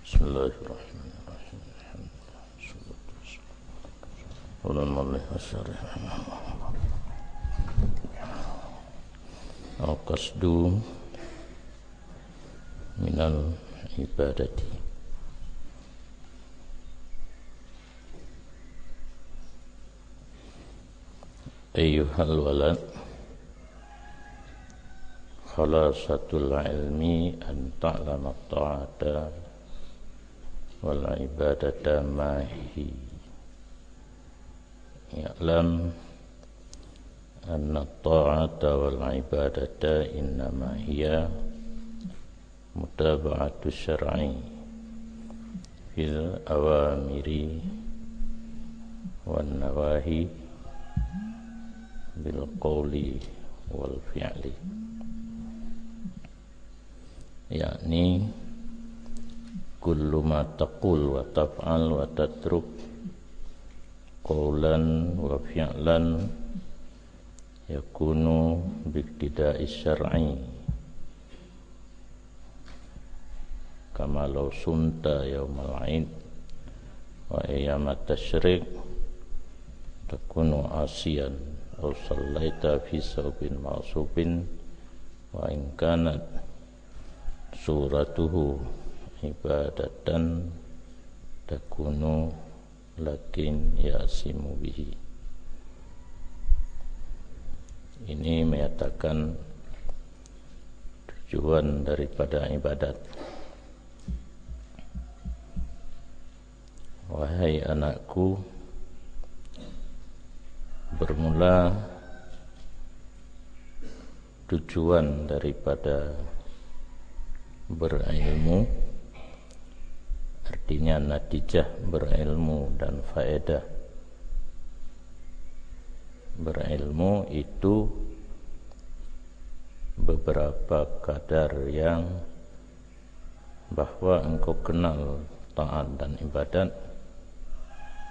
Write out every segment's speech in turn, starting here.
Bismillahirrahmanirrahim. Al-qasdu minal ibadati. Ayyuhal walad, khalasatul ilmi an ta'lama ta'ata wal ibadata mahi. Ya'lam anna ta'ata wal ibadata innama hiya mutaba'atu syar'i fil awamiri wan nawahi bil qawli wal fi'li, yakni kullu ma taqul wa taf'al wa tatruk qawlan wa fi'lan yakunu biqtida'i syar'i kama law sumta yaumal 'id wa ayyamat tasyrik takunu asiyan aw sallaita fi saubin ma'subin wa in kanat suratuhu ibadatan takunu lakin yasimu bihi. Ini menyatakan tujuan daripada ibadat. Wahai anakku, bermula tujuan daripada berilmu, artinya natijah berilmu dan faedah berilmu itu beberapa kadar yang bahwa engkau kenal taat dan ibadat,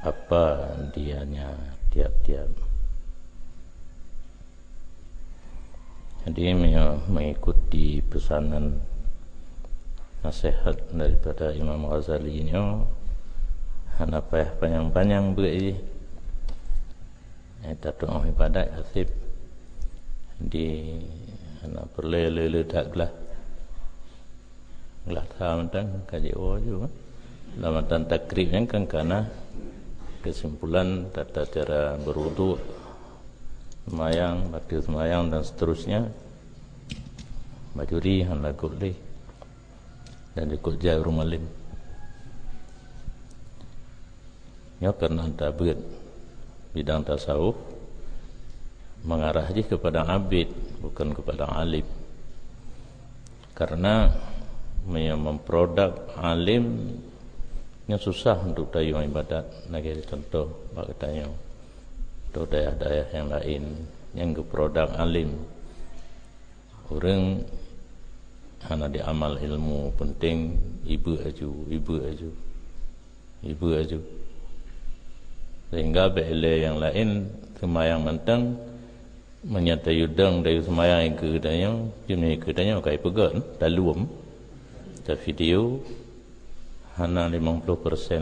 apa dianya tiap-tiap. Jadi mengikuti pesanan nasihat daripada Imam Ghazali ini, apa panjang-panjang beri tatung ibadat hasib di anak perle taklah gelah tentang kaji juga lamatan takribnya kan karena kesimpulan tata cara berwudu, semayang, batil semayang dan seterusnya, bajuri hendak kulih dan ikut jauh malim. Ya karena tabir bidang tasawuf mengarah je kepada abid, bukan kepada alim. Karena memproduk alim yang susah untuk tayu ibadat. Lagi contoh, bagi tanya atau daerah-daerah yang lain yang keproduk alim, orang hana diamal ilmu penting ibu aju sehingga bila yang lain semayang mentang menyertai udang dari semayang yang kedanya jenis kedanya kai pegan daluam ta video hana 50%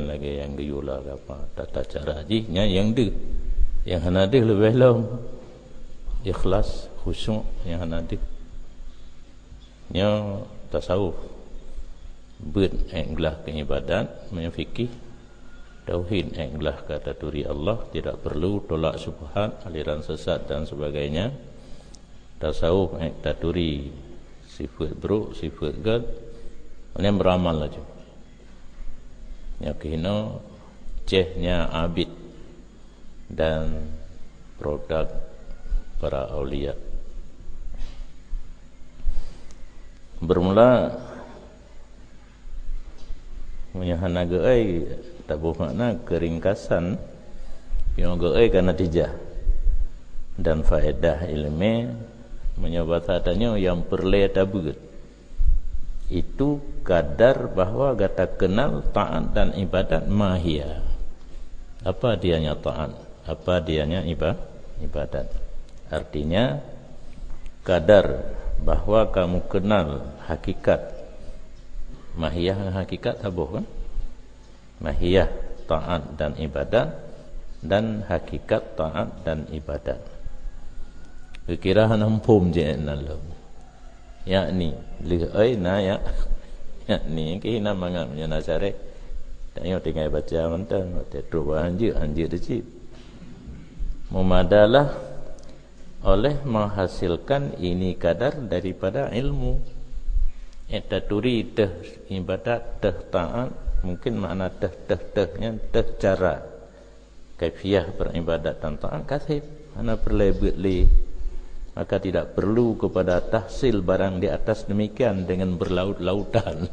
lagi yang gayula apa tata cara hajinya yang de yang hana de lebih long ikhlas khusyuk yang hana de nya tasawuf ber englah ke ibadat menfikih tauhid englah kata turi Allah, tidak perlu tolak syubhat, aliran sesat dan sebagainya. Tasawuf taturi sifat buruk, sifat gad, ini beramal aja. Ya kena cehnya abid dan produk para aulia. Bermula menyahana geai tabuh makna keringkasan yang geai kan natijah dan faedah ilmi menyebut adanya yang perle tabut itu kadar bahawa kata kenal taat dan ibadat mahia. Apa dianya taat, apa dianya ibadat. Artinya kadar bahawa kamu kenal hakikat mahiyah dan hakikat tabuh kan? Mahiyah taat dan ibadat dan hakikat taat dan ibadat. Kira nampum je nalo. Yakni liai na yakni kina mangap nyana sare. Tanya tinggal baca mentang, terus anjir dicip. Memadalah oleh menghasilkan ini kadar daripada ilmu. Etaturi teh ibadat teh taat, mungkin makna teh-nya teh cara kaifiah beribadat dan taat kasih mana berlebih-lebih, maka tidak perlu kepada tahsil barang di atas demikian dengan berlaut-lautan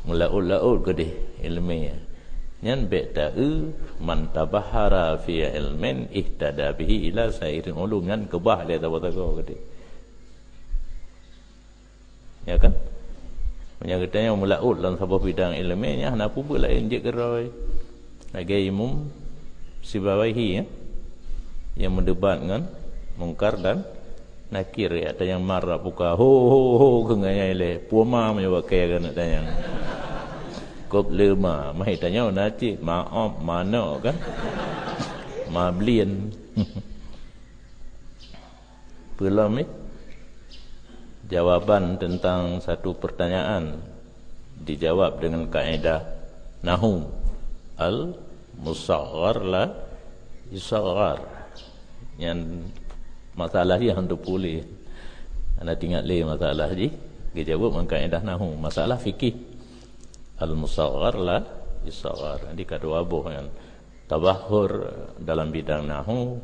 melaut-laut gede ilmiah nyan beta'u man tabahara fi ilmin ihtada bihi ila sairin ulungan kebah dia tahu gede ya kan punya katanya melaut dalam sebuah bidang ilmiahnya hana pun lain je gerai lagi imam sibawahi ya yang mendebat dengan mungkar dan nakir ya ada yang marah buka ho kengaya ile puama menyewakai kan ada yang kop lema mai tanya naci maaf mana kan mablien belum ni jawapan tentang satu pertanyaan dijawab dengan kaedah nahwu al musaghar la yusaghar yang masalah yang hendak pulih anda tinggal le masalah di dijawab dengan kaedah nahwu masalah fikih al musaghar la yusaghar. Jadi kedua buah yang tabahur dalam bidang nahwu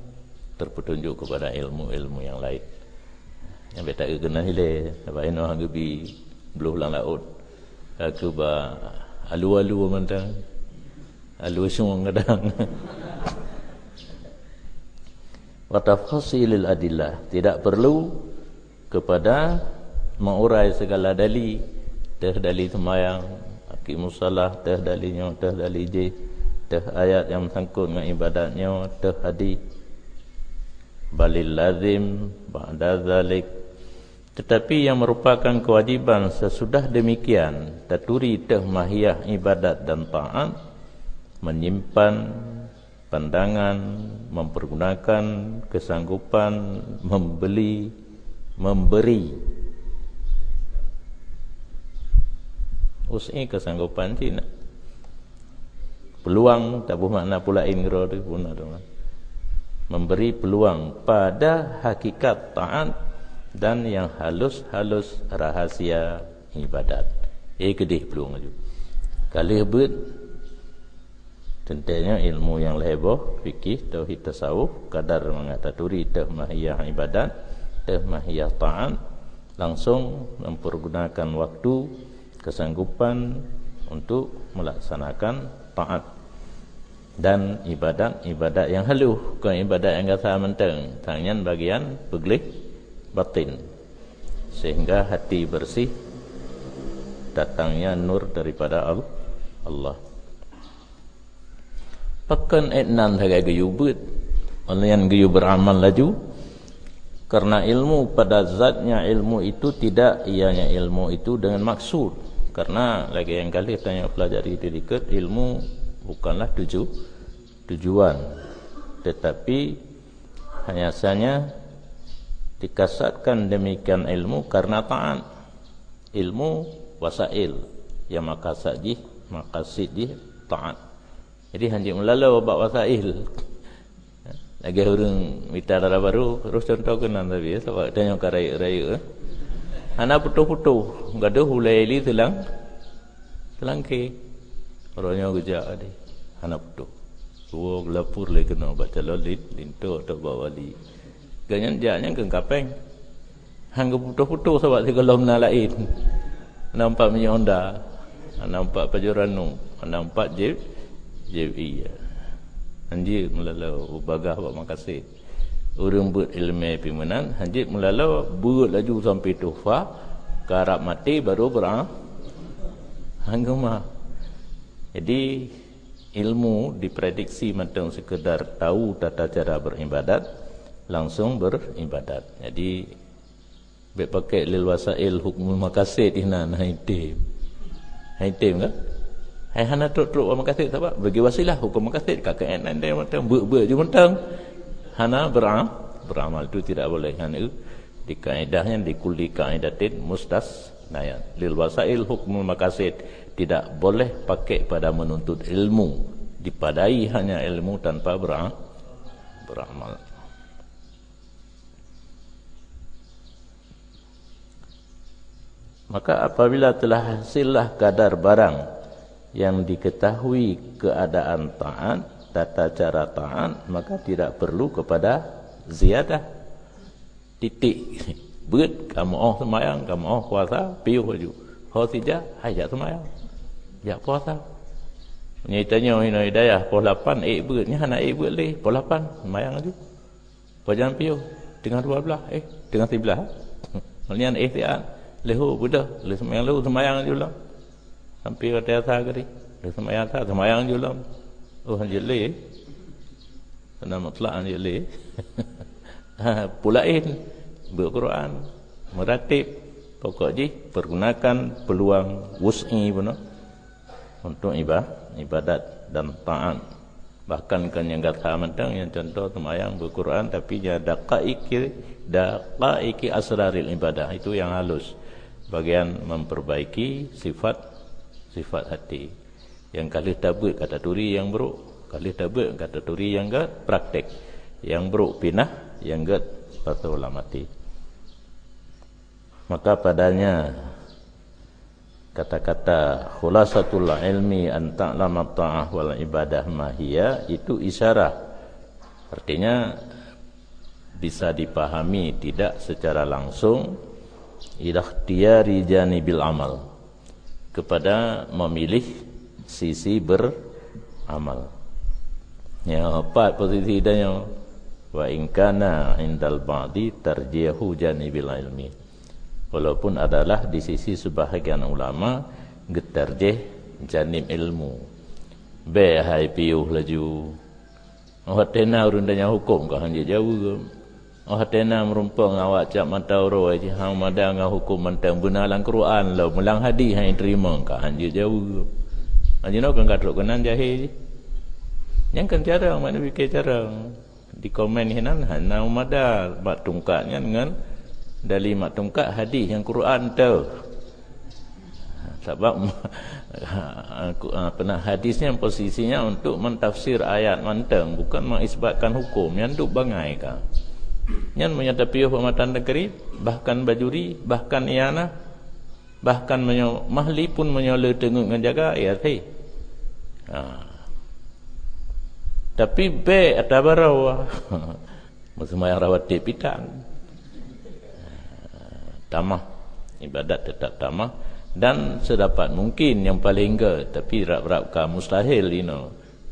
terpetunjuk kepada ilmu-ilmu yang lain yang beta kena hile apa ino hanggebi beluh lang laut aku ba alu-alu mentang alu sung kadang wa tafsilil adillah tidak perlu kepada mengurai segala dalil dalil semayang aqimus salah dalilnya dalil je ayat yang sangkut dengan ibadatnya hadis balil lazim ba'da zalik. Tetapi yang merupakan kewajiban sesudah demikian taturi teh mahiyah ibadat dan taat menyimpan pandangan, mempergunakan kesanggupan, memberi usai kesanggupan cina peluang tak bermakna pula ingro tu pun ada memberi peluang pada hakikat taat dan yang halus-halus rahasia ibadat. Kedih peluang itu. Kali hebut tentunya ilmu yang leboh, fikih, tauhid, tasawuf, kadar mengataturi teh mahiyah ibadat, teh mahiyah taat, langsung mempergunakan waktu, kesanggupan untuk melaksanakan taat dan ibadat yang halus, bukan ibadat yang kata menteng, tangan bagian pegelik batin sehingga hati bersih datangnya nur daripada Allah. Pakan etnan hagai gayubut olayan gayu beramal laju karena ilmu pada zatnya ilmu itu tidak ianya ilmu itu dengan maksud karena lagi yang kali tanya pelajari dikit ilmu bukanlah tujuan tetapi hanya saja dikasatkan demikian ilmu karena taat. Ilmu wasail yang makasid taat. Jadi hanya melalau bab wasail. Lagi orang minta darah baru terus contoh kenan tapi sebab tanya ke raya ana putu-putu gaduh hulai li telang ke orangnya gejak ade ana putu dua gelapur le kena baca lolit linto atau bawali ganyan jaknya ke kapeng hang putu-putu sebab si kalau lain nampak minyak Honda nampak Pajero nampak JV anjir melalau bagah buat makasih urang buat ilmu pimenan anjir melalau buat laju sampai tufa ke Arab mati baru hanggama. Jadi ilmu diprediksi macam sekedar tahu tata cara beribadat langsung beribadat. Jadi Baik pakai lil wasail hukmul makasid ihnan haitim. Haitim kan? Hai hana truk makasid apa? Bagi wasilah hukum makasid KKN dia macam ber je mentang. Hana beramal itu tidak boleh. Hana di kaedahnya di kulli kaidatin mustasnayat. Lil wasail hukmul makasid tidak boleh pakai pada menuntut ilmu. Dipadai hanya ilmu tanpa beramal. Maka apabila telah hasillah kadar barang yang diketahui keadaan taat, tata cara taat, maka tidak perlu kepada ziyadah. Titik. Berat, kamu semayang, kamu puasa, piuh baju. Ho sijah, hajak semayang. Jak puasa. Nyitanya hina hidayah, pukul 8, beratnya hana berat leh, pukul 8, semayang aja. Pajan piuh, dengan 12, dengan 11. Malian tiap. Lehu budak, le semayang je ulam. Sampai kata asa ke le semayang je ulam. Oh hanya le. Kena mutlak hanya le. Pulain berquran, meratib, pokok je pergunakan peluang wus'i pun untuk ibadat dan taat. Bahkan kan yang kata mentang yang contoh semayang berquran tapi dia daqaiki asraril ibadah itu yang halus. Bagian memperbaiki sifat hati. Yang kali tabut kata turi yang buruk, kali tabut kata turi yang gak praktek, yang buruk pinah, yang gak patulah mati. Maka padanya kata-kata khulasatul ilmi an ta'lama ta'ah wal ibadah mahiyya itu isyarat. Artinya bisa dipahami tidak secara langsung ila ikhtiyari janibil amal, kepada memilih sisi beramal. Yang empat posisi dia wa in kana indal ba'di tarjihu janibil ilmi, walaupun adalah di sisi sebahagian ulama getarjih janib ilmu. Be hai piuh laju hatena urundanya hukum kah hanya jauh ke hatena merumpang awak cak mata ro aja hang mada ngah hukum mentang benalang Quran lo melang hadis hang terima kah hanya jauh hanya nak kan katruk kenan jahil yang kan jarang mana fikir jarang di komen hinan hana mada mak tungkaknya dengan dari mak tungkak hadis yang Quran tu. Sebab pernah hadisnya posisinya untuk mentafsir ayat manteng, bukan mengisbatkan hukum. Yang duk bangai kah? Yang menyatapi pematan negeri, bahkan bajuri, bahkan iana, bahkan mahli pun menyola tengok menjaga ayat hei. Tapi be atabarau musmayang rawatib pitang. Tamah, ibadat tetap tamah. Dan sedapat mungkin yang paling ke, tapi rap-rap ka mustahil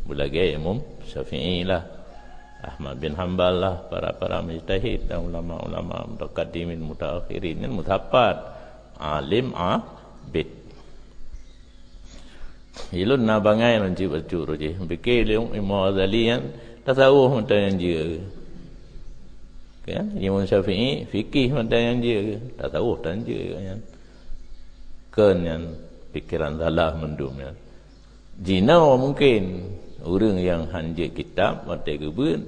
Bulagai Imam Syafi'i lah, Ahmad bin Hanbal lah, para mujtahid dan ulama-ulama mutaqaddimin mutaakhirin yang mutapat alim abid. Ilun na bangai nanti bacuru je. Fikir Imam Ghazali yang tasawuf macam yang dia. Kan? Imam Syafi'i fikih macam yang dia. Tasawuf dan dia kan. Yang pikiran salah mendumnya. Jinau mungkin orang yang hanjik kitab mati kebun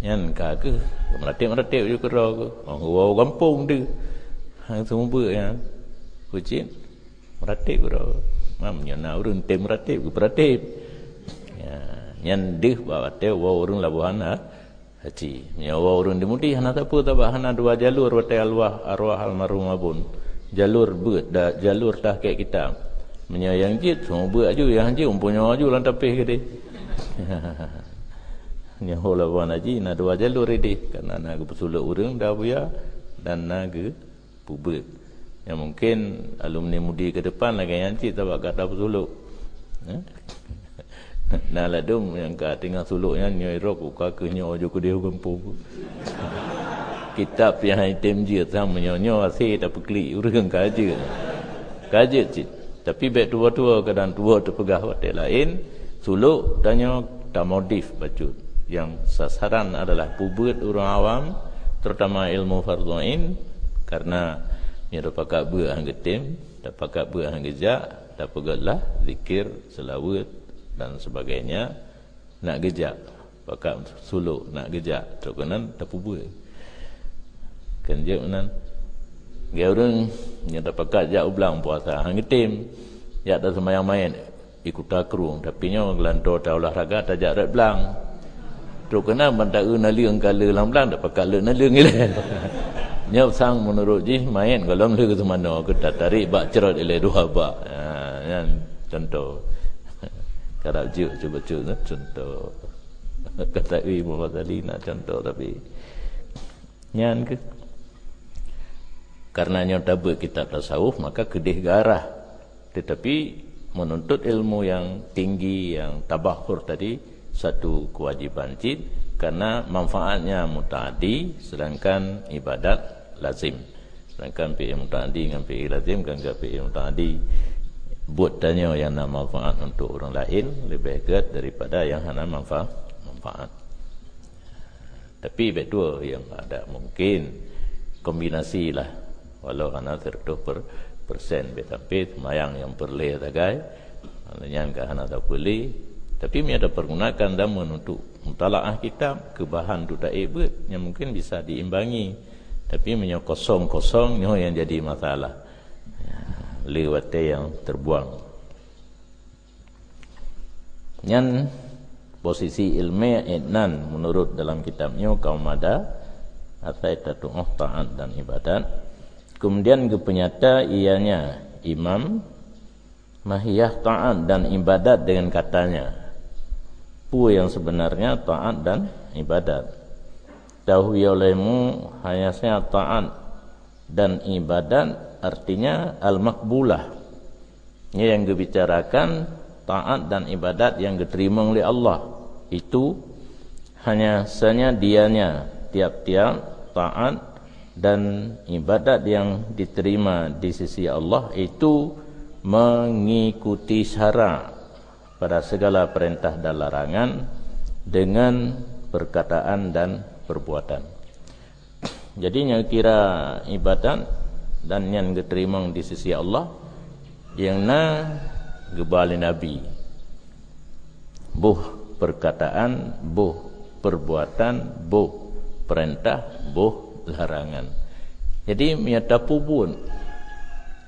yang kagak meratip je kera ke orang kampung tu hang semua yang kucing meratip kera mamnya nak orang tem meratip ke meratip ya yang deh bawa teh orang labuhan haji nyawa orang dimudi hana tak apa tabah hana dua jalur watai arwah almarhum abun jalur ber jalur dah kayak kita menyayang jit semua ber aju yang haji umpunya aju lan tapih ke dia nya hola wan haji na dua jalur ini karena nak pesuluk urang dah buya dan nak pubut yang mungkin alumni mudi ke depan lagi yang cit tabak kata pesuluk nah ladum yang ka tinggal suluknya nyoi rok uka ke nyo aju ke dia kampung kitab yang item je sama nyonyo asyik tak perklik urang kaje cik tapi baik tua-tua kadang tua terpegah watai lain suluk tanya tak modif baju yang sasaran adalah pubut orang awam terutama ilmu fardhu ain karena nya dapat beurang getim, dapat beurang gejak, dapat gelah zikir, selawat dan sebagainya nak gejak, pakat suluk nak gejak, terus kenan dapat buat. Kan je menan. Dia orang yang dapat jak ulang puasa hang getim, jak dah sembahyang main ikut takrung, tapi nya gelantor ta olahraga ta jak rat belang. Terus kenan bantak naliung kala lang-lang dapat kala naliung ile. Nyau sang menurut ji main kalau le ke mana ke tarik bak cerot ile dua bak. Kan contoh. Kalau je cuba contoh. Kata Muhammad Ali nak contoh tapi nyan ke karena nya dapat kitab tasawuf maka kedih garah, tetapi menuntut ilmu yang tinggi yang tabahur tadi satu kewajiban jid karena manfaatnya mutaaddi sedangkan ibadat lazim. Sedangkan fi'il mutaaddi dengan fi'il lazim kan enggak fi'il mutaaddi buat tanya yang nak manfaat untuk orang lain lebih dekat daripada yang hanya manfaat. Tapi berdua yang ada mungkin kombinasi lah walau hanya 100% tapi semayang yang perleh tagai yang ke hanya tak boleh tapi ia ada pergunakan dalam untuk mutalaah kitab kebahan tu tak buat yang mungkin bisa diimbangi tapi punya kosong-kosong yang jadi masalah lewatnya yang terbuang yang posisi ilmiah idnan menurut dalam kitabnya kaum ada atau ta'at dan ibadat. Kemudian kepenyata ianya imam mahiyah ta'at dan ibadat dengan katanya pu yang sebenarnya ta'at dan ibadat. Tahu olehmu hayasnya ta'at dan ibadat artinya al-makbulah. Ini yang dibicarakan ta'at dan ibadat yang diterima oleh Allah itu hanya dianya tiap-tiap ta'at dan ibadat yang diterima di sisi Allah itu mengikuti syarak pada segala perintah dan larangan dengan perkataan dan perbuatan. Jadi yang kira ibadat dan yang diterima di sisi Allah yang gebali Nabi buh perkataan, buh perbuatan, buh perintah, buh larangan. Jadi menyata pun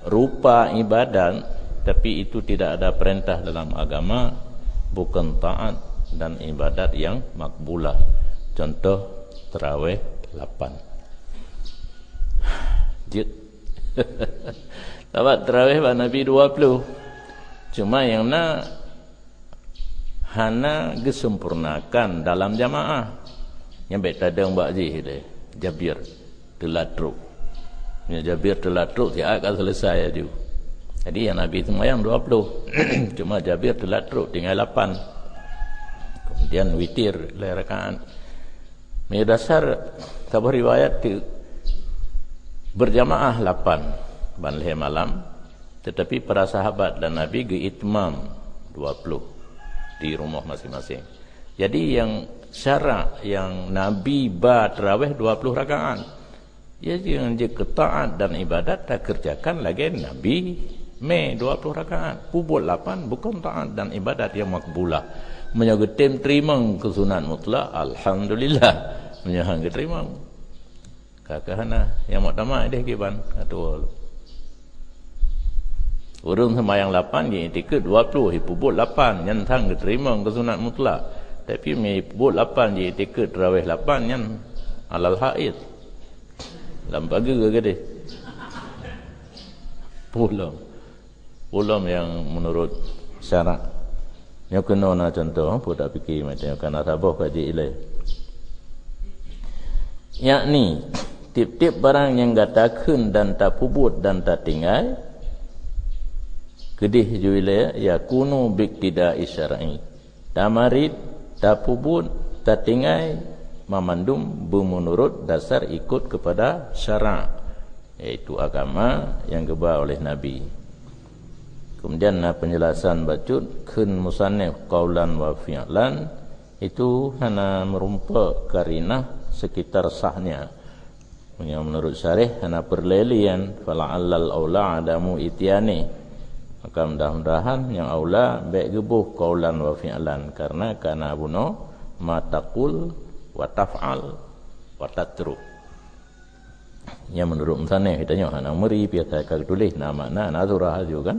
rupa ibadat tapi itu tidak ada perintah dalam agama bukan taat dan ibadat yang makbulah. Contoh tarawih 8 jid dapat tarawih Nabi 20 cuma yang hana gesempurnakan dalam jamaah yang baik tadang bakji Jabir telatruk Jabir telatruk dia akan selesai aja. Jadi yang Nabi sembahyang 20 cuma Jabir telatruk tinggal 8 kemudian witir rakaat. Menurut dasar sabar riwayat berjamaah 8 banleh malam tetapi para sahabat dan Nabi geitmam 20 di rumah masing-masing. Jadi yang syarak yang Nabi tarawih 20 rakaat. Ya jangan je ketaat dan ibadat tak kerjakan lagi Nabi 20 rakaat. Pubul 8 bukan taat dan ibadat yang makbulah. Menyagetim terima kesunan mutlak alhamdulillah. Menyahang terima. Kakahana yang muktamad deh kiban atul. Urung sembahyang 8 yang tiket 20 hipubut 8 yang tang diterima kesunat mutlak tapi hipubut 8 yang tiket tarawih 8 yang alal haid dalam pagi ke gede pulang yang menurut syarak yang kena nak contoh pun tak fikir macam kan asabah kaji ilai yakni tip-tip barang yang gatakan dan tak pubut dan tak tinggal kedih juile ya kunu biktida isyara'i tamarid tapubut tatingai memandum menurut dasar ikut kepada syarak yaitu agama yang dibawa oleh Nabi. Kemudian penjelasan bacut kun musannif qaulan wa fi'lan itu hanya merumpa karinah sekitar sahnya yang menurut syarih hana perlelian fala'allal aula adamu itiani, maka mudah-mudahan yang aula baik gebuh qaulan wa fi'lan, karena kana buno ma taqul wa taf'al wa tatru. Yang menurut misalnya kita tengok hana meri biasa kag tulis nama na nazurah aja kan,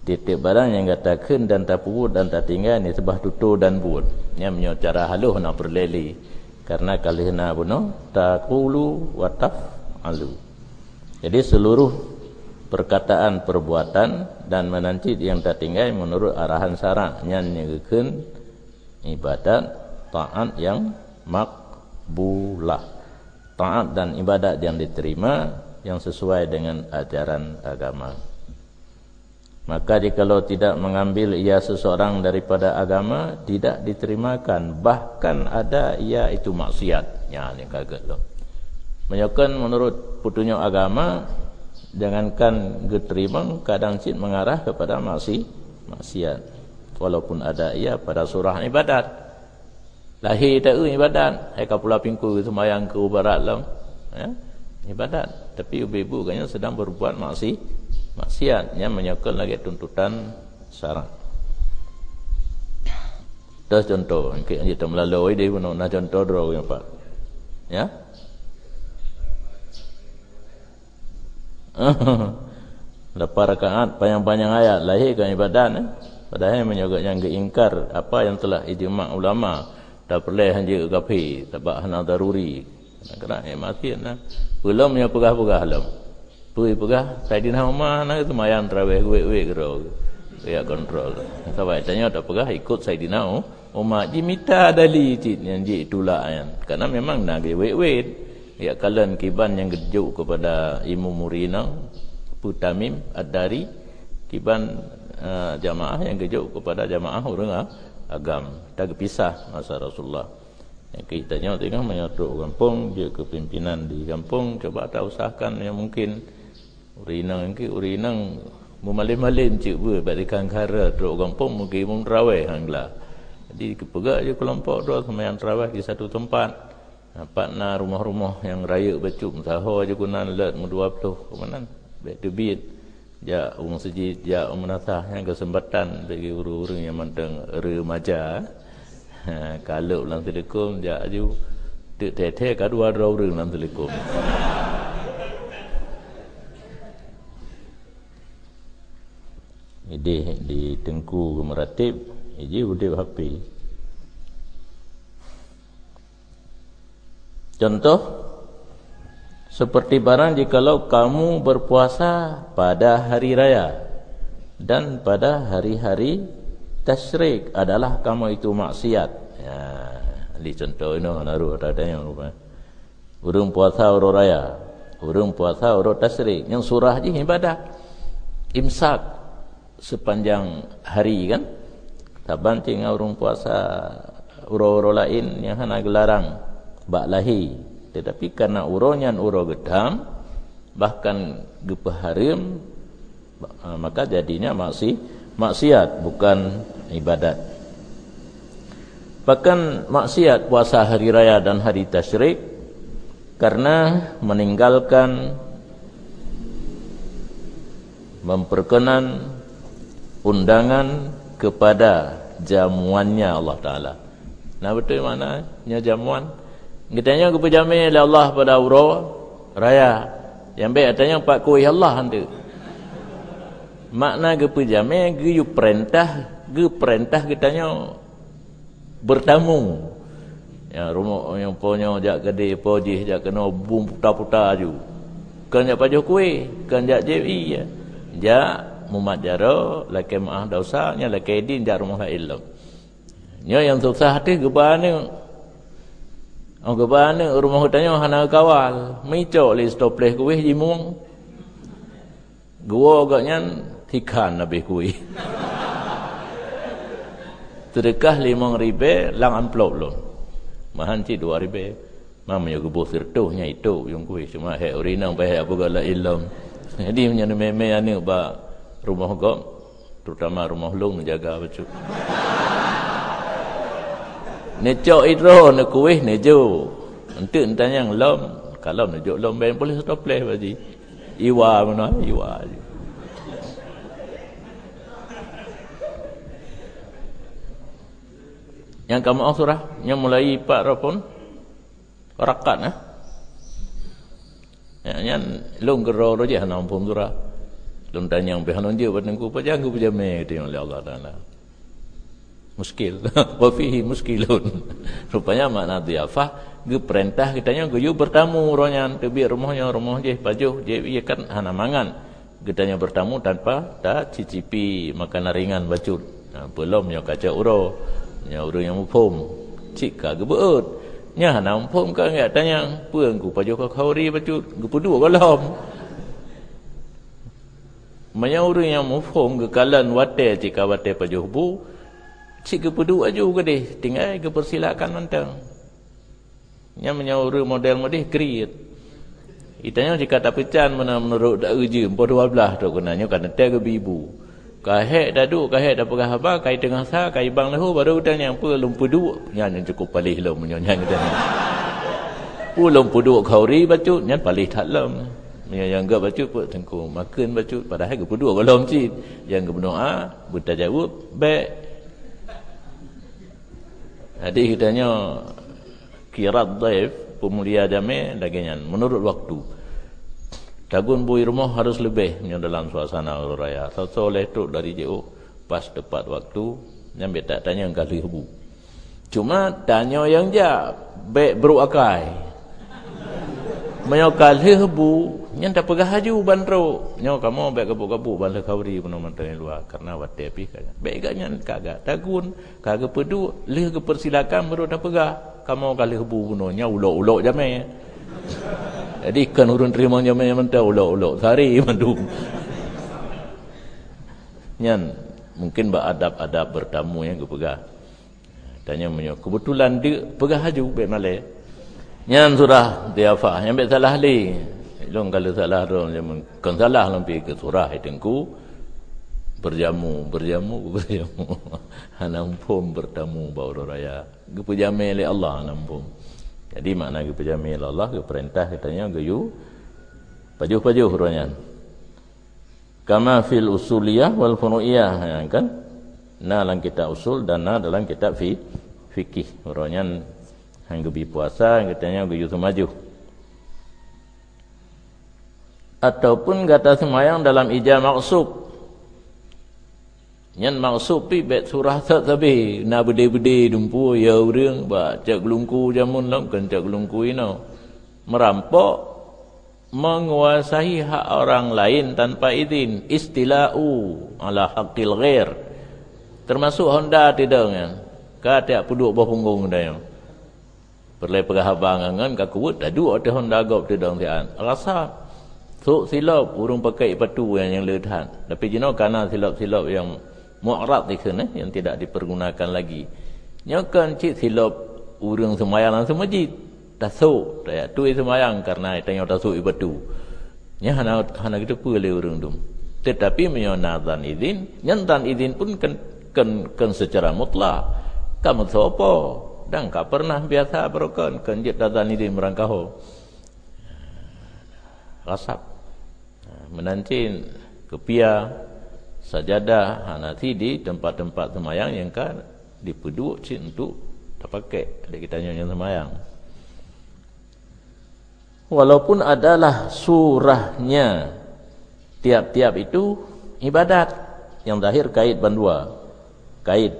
titik barang yang katakan dan tak puput dan tak tinggal ni sebah tutur dan buat yang menyo cara haluh nak perleli, karena kalihna buno taqulu wa taf'alu. Jadi seluruh perkataan, perbuatan dan menanti yang tak tinggal menurut arahan syarak yang nyegekeun ibadat taat yang makbulah, taat dan ibadat yang diterima yang sesuai dengan ajaran agama. Maka jikalau tidak mengambil ia seseorang daripada agama, tidak diterimakan, bahkan ada ia itu maksiat. Ya, ni kaget loh. Menyokan menurut petunjuk agama, jangankan diterima, kadang cit mengarah kepada maksiat. Walaupun ada ia pada surah ibadat. Lahir tak ibadat, hai kapula pingku sembahyang ke barat lah. Ya, ibadat. Tapi ibu-ibu kayaknya sedang berbuat maksiat yang menyokong lagi tuntutan syarak. Terus contoh, kita melalui dia pun nak contoh dulu yang Pak. Ya. Lepas rakaat panjang-panjang ayat lahirkan ibadat, padahal menyokong yang keingkar apa yang telah ijma' ulama, tak boleh hanya kafi, tak hana daruri. Kerana maksiat nah. Belum yang pegah-pegah belum. Pegah Saidina Umar nak semayang tarawih wek-wek gero. Ya kontrol. Sampai tanya tak pegah ikut Saidina Umar dimita dali cit yang ji itulah yang. Karena memang nak wek-wek. Ya kalian kiban yang gejuk kepada Imam Murina Putamim Ad-Dari, kiban jamaah yang gejuk kepada jamaah orang agam. Tak pisah masa Rasulullah. Yang kita tengok menyertuk kampung, dia kepimpinan di kampung, coba tak usahakan yang mungkin urinang memalin-malin cik ber balikan kara duk kampung mungkin umum tarawih hanglah. Jadi kepegak je kelompok tu sembahyang tarawih di satu tempat. Partner rumah-rumah yang raya bacuk sahur aja guna let 20 kemanan back to beat. Ja masjid ja menasah yang kesempatan bagi urus-urus yang manteng remaja. Kalau ulang telekom ja aju tek-tek kadua orang ulang telekom. Ini di Tengku Meratib, ini udah HP. Contoh, seperti barang jikalau kamu berpuasa pada hari raya dan pada hari-hari tasyrik adalah kamu itu maksiat. Ya, ini contoh ini naruh ada yang lupa. Urung puasa urung raya, urung puasa urung tasyrik. Yang surah je ibadah. Imsak sepanjang hari kan. Taban tinggal urung puasa urung-urung lain yang hana gelarang bak lahi. Tetapi karena urunyan urung gedam bahkan gepaharim, maka jadinya maksiat bukan ibadat. Bahkan maksiat puasa hari raya dan hari tasyrik karena meninggalkan memperkenan undangan kepada jamuannya Allah Ta'ala. Nah betul maknanya jamuan. Kitanya kepejami oleh Allah pada urau raya. Yang baik katanya pak kuih Allah nanti. Makna kepejami ge perintah kitanya bertamu. Ya rumah yang punya jak gede pojih jak kena bum putar-putar aju. Kan jak pajuh kuih, kan jak JI ya. Jak mumat jaro laki maah dosa nya laki din jak rumah ilmu. Nya yang susah hati gebane. Gebane rumah hutanya hana kawal, micok li stopleh kuih jimung. Gua agaknya ikan habis kuih. Sedekah 5,000 lang amplop lo. Mahan ci 2,000. Mamanya gebuh sirtuhnya itu yang kuih cuma hek urinang bae apa gala ilmu. Jadi punya meme ane ba rumah gom terutama rumah long menjaga becu. Necok idro ne kuih nejo. Ente entanya lom kalau nak jok lomba boleh stop play baji iwa mana iwa je. Yang kamu surah yang mulai 4 pun rakaat yang long gero roje hanam pun surah long tanyang pe hanon dia batengku pajang ku pajame dia oleh Allah Taala muskil wa fihi muskilun rupanya makna diafah ge perintah kitanya ge yu bertamu ronyan tebi rumahnya rumah je pajuh je iya kan hana mangan getanya bertamu tanpa dah cicipi makanan ringan bacut belum nya kaca uro nya uro yang mupom cik ka ge beut nya hana mupom ka ngat tanya puang ku pajuh ka khauri bacut ge pudu kolom manya uro yang mupom ge kalan wate cika wate pajuh bu cik ke peduk aju ke deh tinggal ke persilakan mantang nya menyauri model modeh create itanya jika tak pecan mana menurut dak uji 12 tu kenanya kan teh ke bibu kahek dadu kahek dah pegah apa kai tengah sa kai bang lahu baru tanya apa lum peduk nya cukup palih lum nya kita ni ulum peduk khauri bacut nya palih tak lum yang enggak bacut pun tengku makan bacut padahal ke peduk kalau cik yang ke berdoa bertajawab baik. Jadi kitanya kirat daif pemulia jami laginya menurut waktu. Tagun bui rumah harus lebih dalam suasana raya. Soleh tu dari jauh pas tepat waktu nyampe tak tanya yang kali hebu. Cuma tanya yang ja baik beruakai. Menyokal hebu yang tak pegah haju bandro. Nyo kamu baik kabuk-kabuk bandar khauri pun mantan luar karena wate api kan. Baik gaknya kagak tagun, kagak pedu, leh ke persilakan baru dah pegah. Kamu kali hebu pun nya ulok-ulok jamai. Jadi kan urun terima jamai mentah ulok-ulok sari mandum. Nyan mungkin ba adab-adab bertamu yang ke pegah. Tanya menyo kebetulan dia pegah haju baik malai. Nyan surah diafah yang baik salah li. Long kalau salah dong zaman kan salah lampi ke surah itengku berjamu hanampum bertamu bauru raya ge pejame le Allah hanampum. Jadi makna ge pejame le Allah ge perintah katanya ge yu pajuh-pajuh ronyan. Kama fil usuliyah wal funuiyah kan. Na dalam kitab usul dan na dalam kitab fikih ronyan hang ge puasa katanya ge yu semaju. Ataupun kata semayang dalam ijab maksub. Yang maksub pi bet surah tak tabi na bede-bede dumpu ya urang ba cak gelungku jamun lam kan cak gelungku ino merampok menguasai hak orang lain tanpa izin istila'u ala haqqil ghair termasuk honda tidak kan ka tak puduk bawah punggung dah perle pegah abangan ka kuut adu ada honda gop tidak tian rasa so silap urung pakai patu yang ledahan tapi jino kana silap-silap yang mu'rad dikena yang tidak dipergunakan lagi nyakan cik silap urang semayang langsung masjid tasuk ya tu semayang karena tanya tasuk ibadu nya hana kita pule urang dum tetapi menyonatan izin nyantan izin pun kan secara mutlak kamu sopo dan ka pernah biasa berokan kan jet datan izin merangkau rasap menancin kepia sajadah hanati di tempat-tempat semayang yang kan dipeduk cik untuk tak pakai adik kita nyonya semayang walaupun adalah surahnya tiap-tiap itu ibadat yang zahir kait bandua kait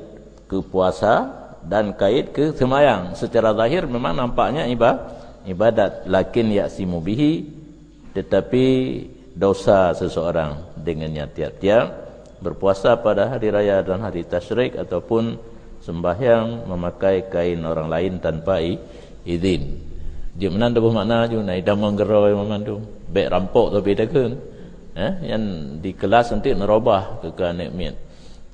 ke puasa dan kait ke semayang secara zahir memang nampaknya ibadat lakin ya'simu bihi tetapi dosa seseorang dengannya tiap-tiap berpuasa pada hari raya dan hari tasyrik ataupun sembahyang memakai kain orang lain tanpa izin. Dia menanda bermakna je naik damang gerau memandu. Baik rampok tapi takkan. Yang di kelas nanti nerobah ke anak mian.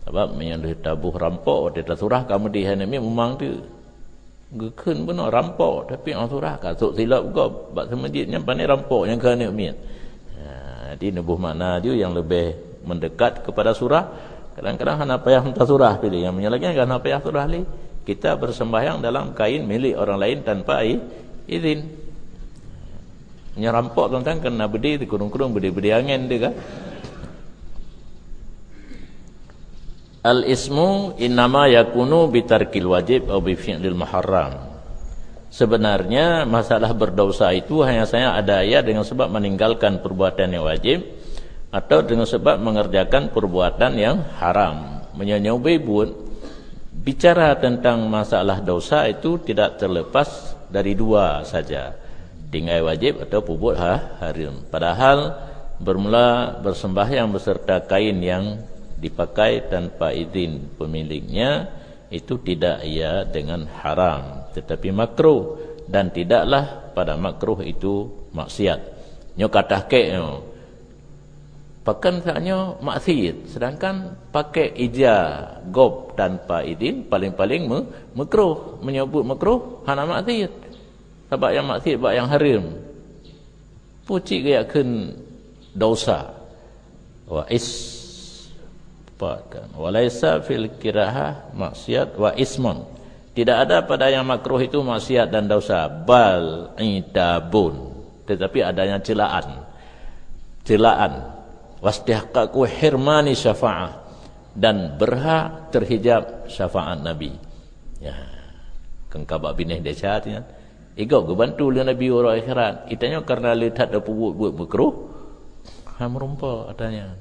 Sebab yang ditabuh rampok dia surah kamu di anak mian memang tu gekun benar rampok tapi orang surah kasut silap kau bab semajidnya pandai rampok yang ke anak mian. Jadi nubuh makna dia yang lebih mendekat kepada surah. Kadang-kadang hana payah minta surah pilih. Yang menyalahkan hana payah surah li. Kita bersembahyang dalam kain milik orang lain tanpa izin. Nyerampok tuan-tuan kena bedi di kurung-kurung bedi-bedi angin dia kan. Al-ismu innama yakunu bitarkil wajib atau bifi'lil muharram. Sebenarnya masalah berdosa itu hanya saja ada ya dengan sebab meninggalkan perbuatan yang wajib atau dengan sebab mengerjakan perbuatan yang haram. Menyobai buat bicara tentang masalah dosa itu tidak terlepas dari dua saja, tinggal wajib atau perbuat haram. Padahal bermula bersembahyang beserta kain yang dipakai tanpa izin pemiliknya itu tidak ia dengan haram tetapi makruh, dan tidaklah pada makruh itu maksiat. Nyo katahke pakan saknyo maksiat, sedangkan pakai ija gob tanpa izin paling-paling makruh. Menyebut makruh hana maksiat. Sebab yang maksiat sebab yang haram. Pucik gayakeun dosa. Wa walaisa fil kiraha maksiat wa ismun. Tidak ada pada yang makruh itu maksiat dan dosa, bal idabun, tetapi adanya celaan wastihqaqu hirmani syafa'ah, dan berhak terhijab syafaat Nabi. Ya, kengkabak binih desyatnya igau gebantu le Nabi orang akhirat itanya karena lihat ada buat makruh hamrumpa adanya.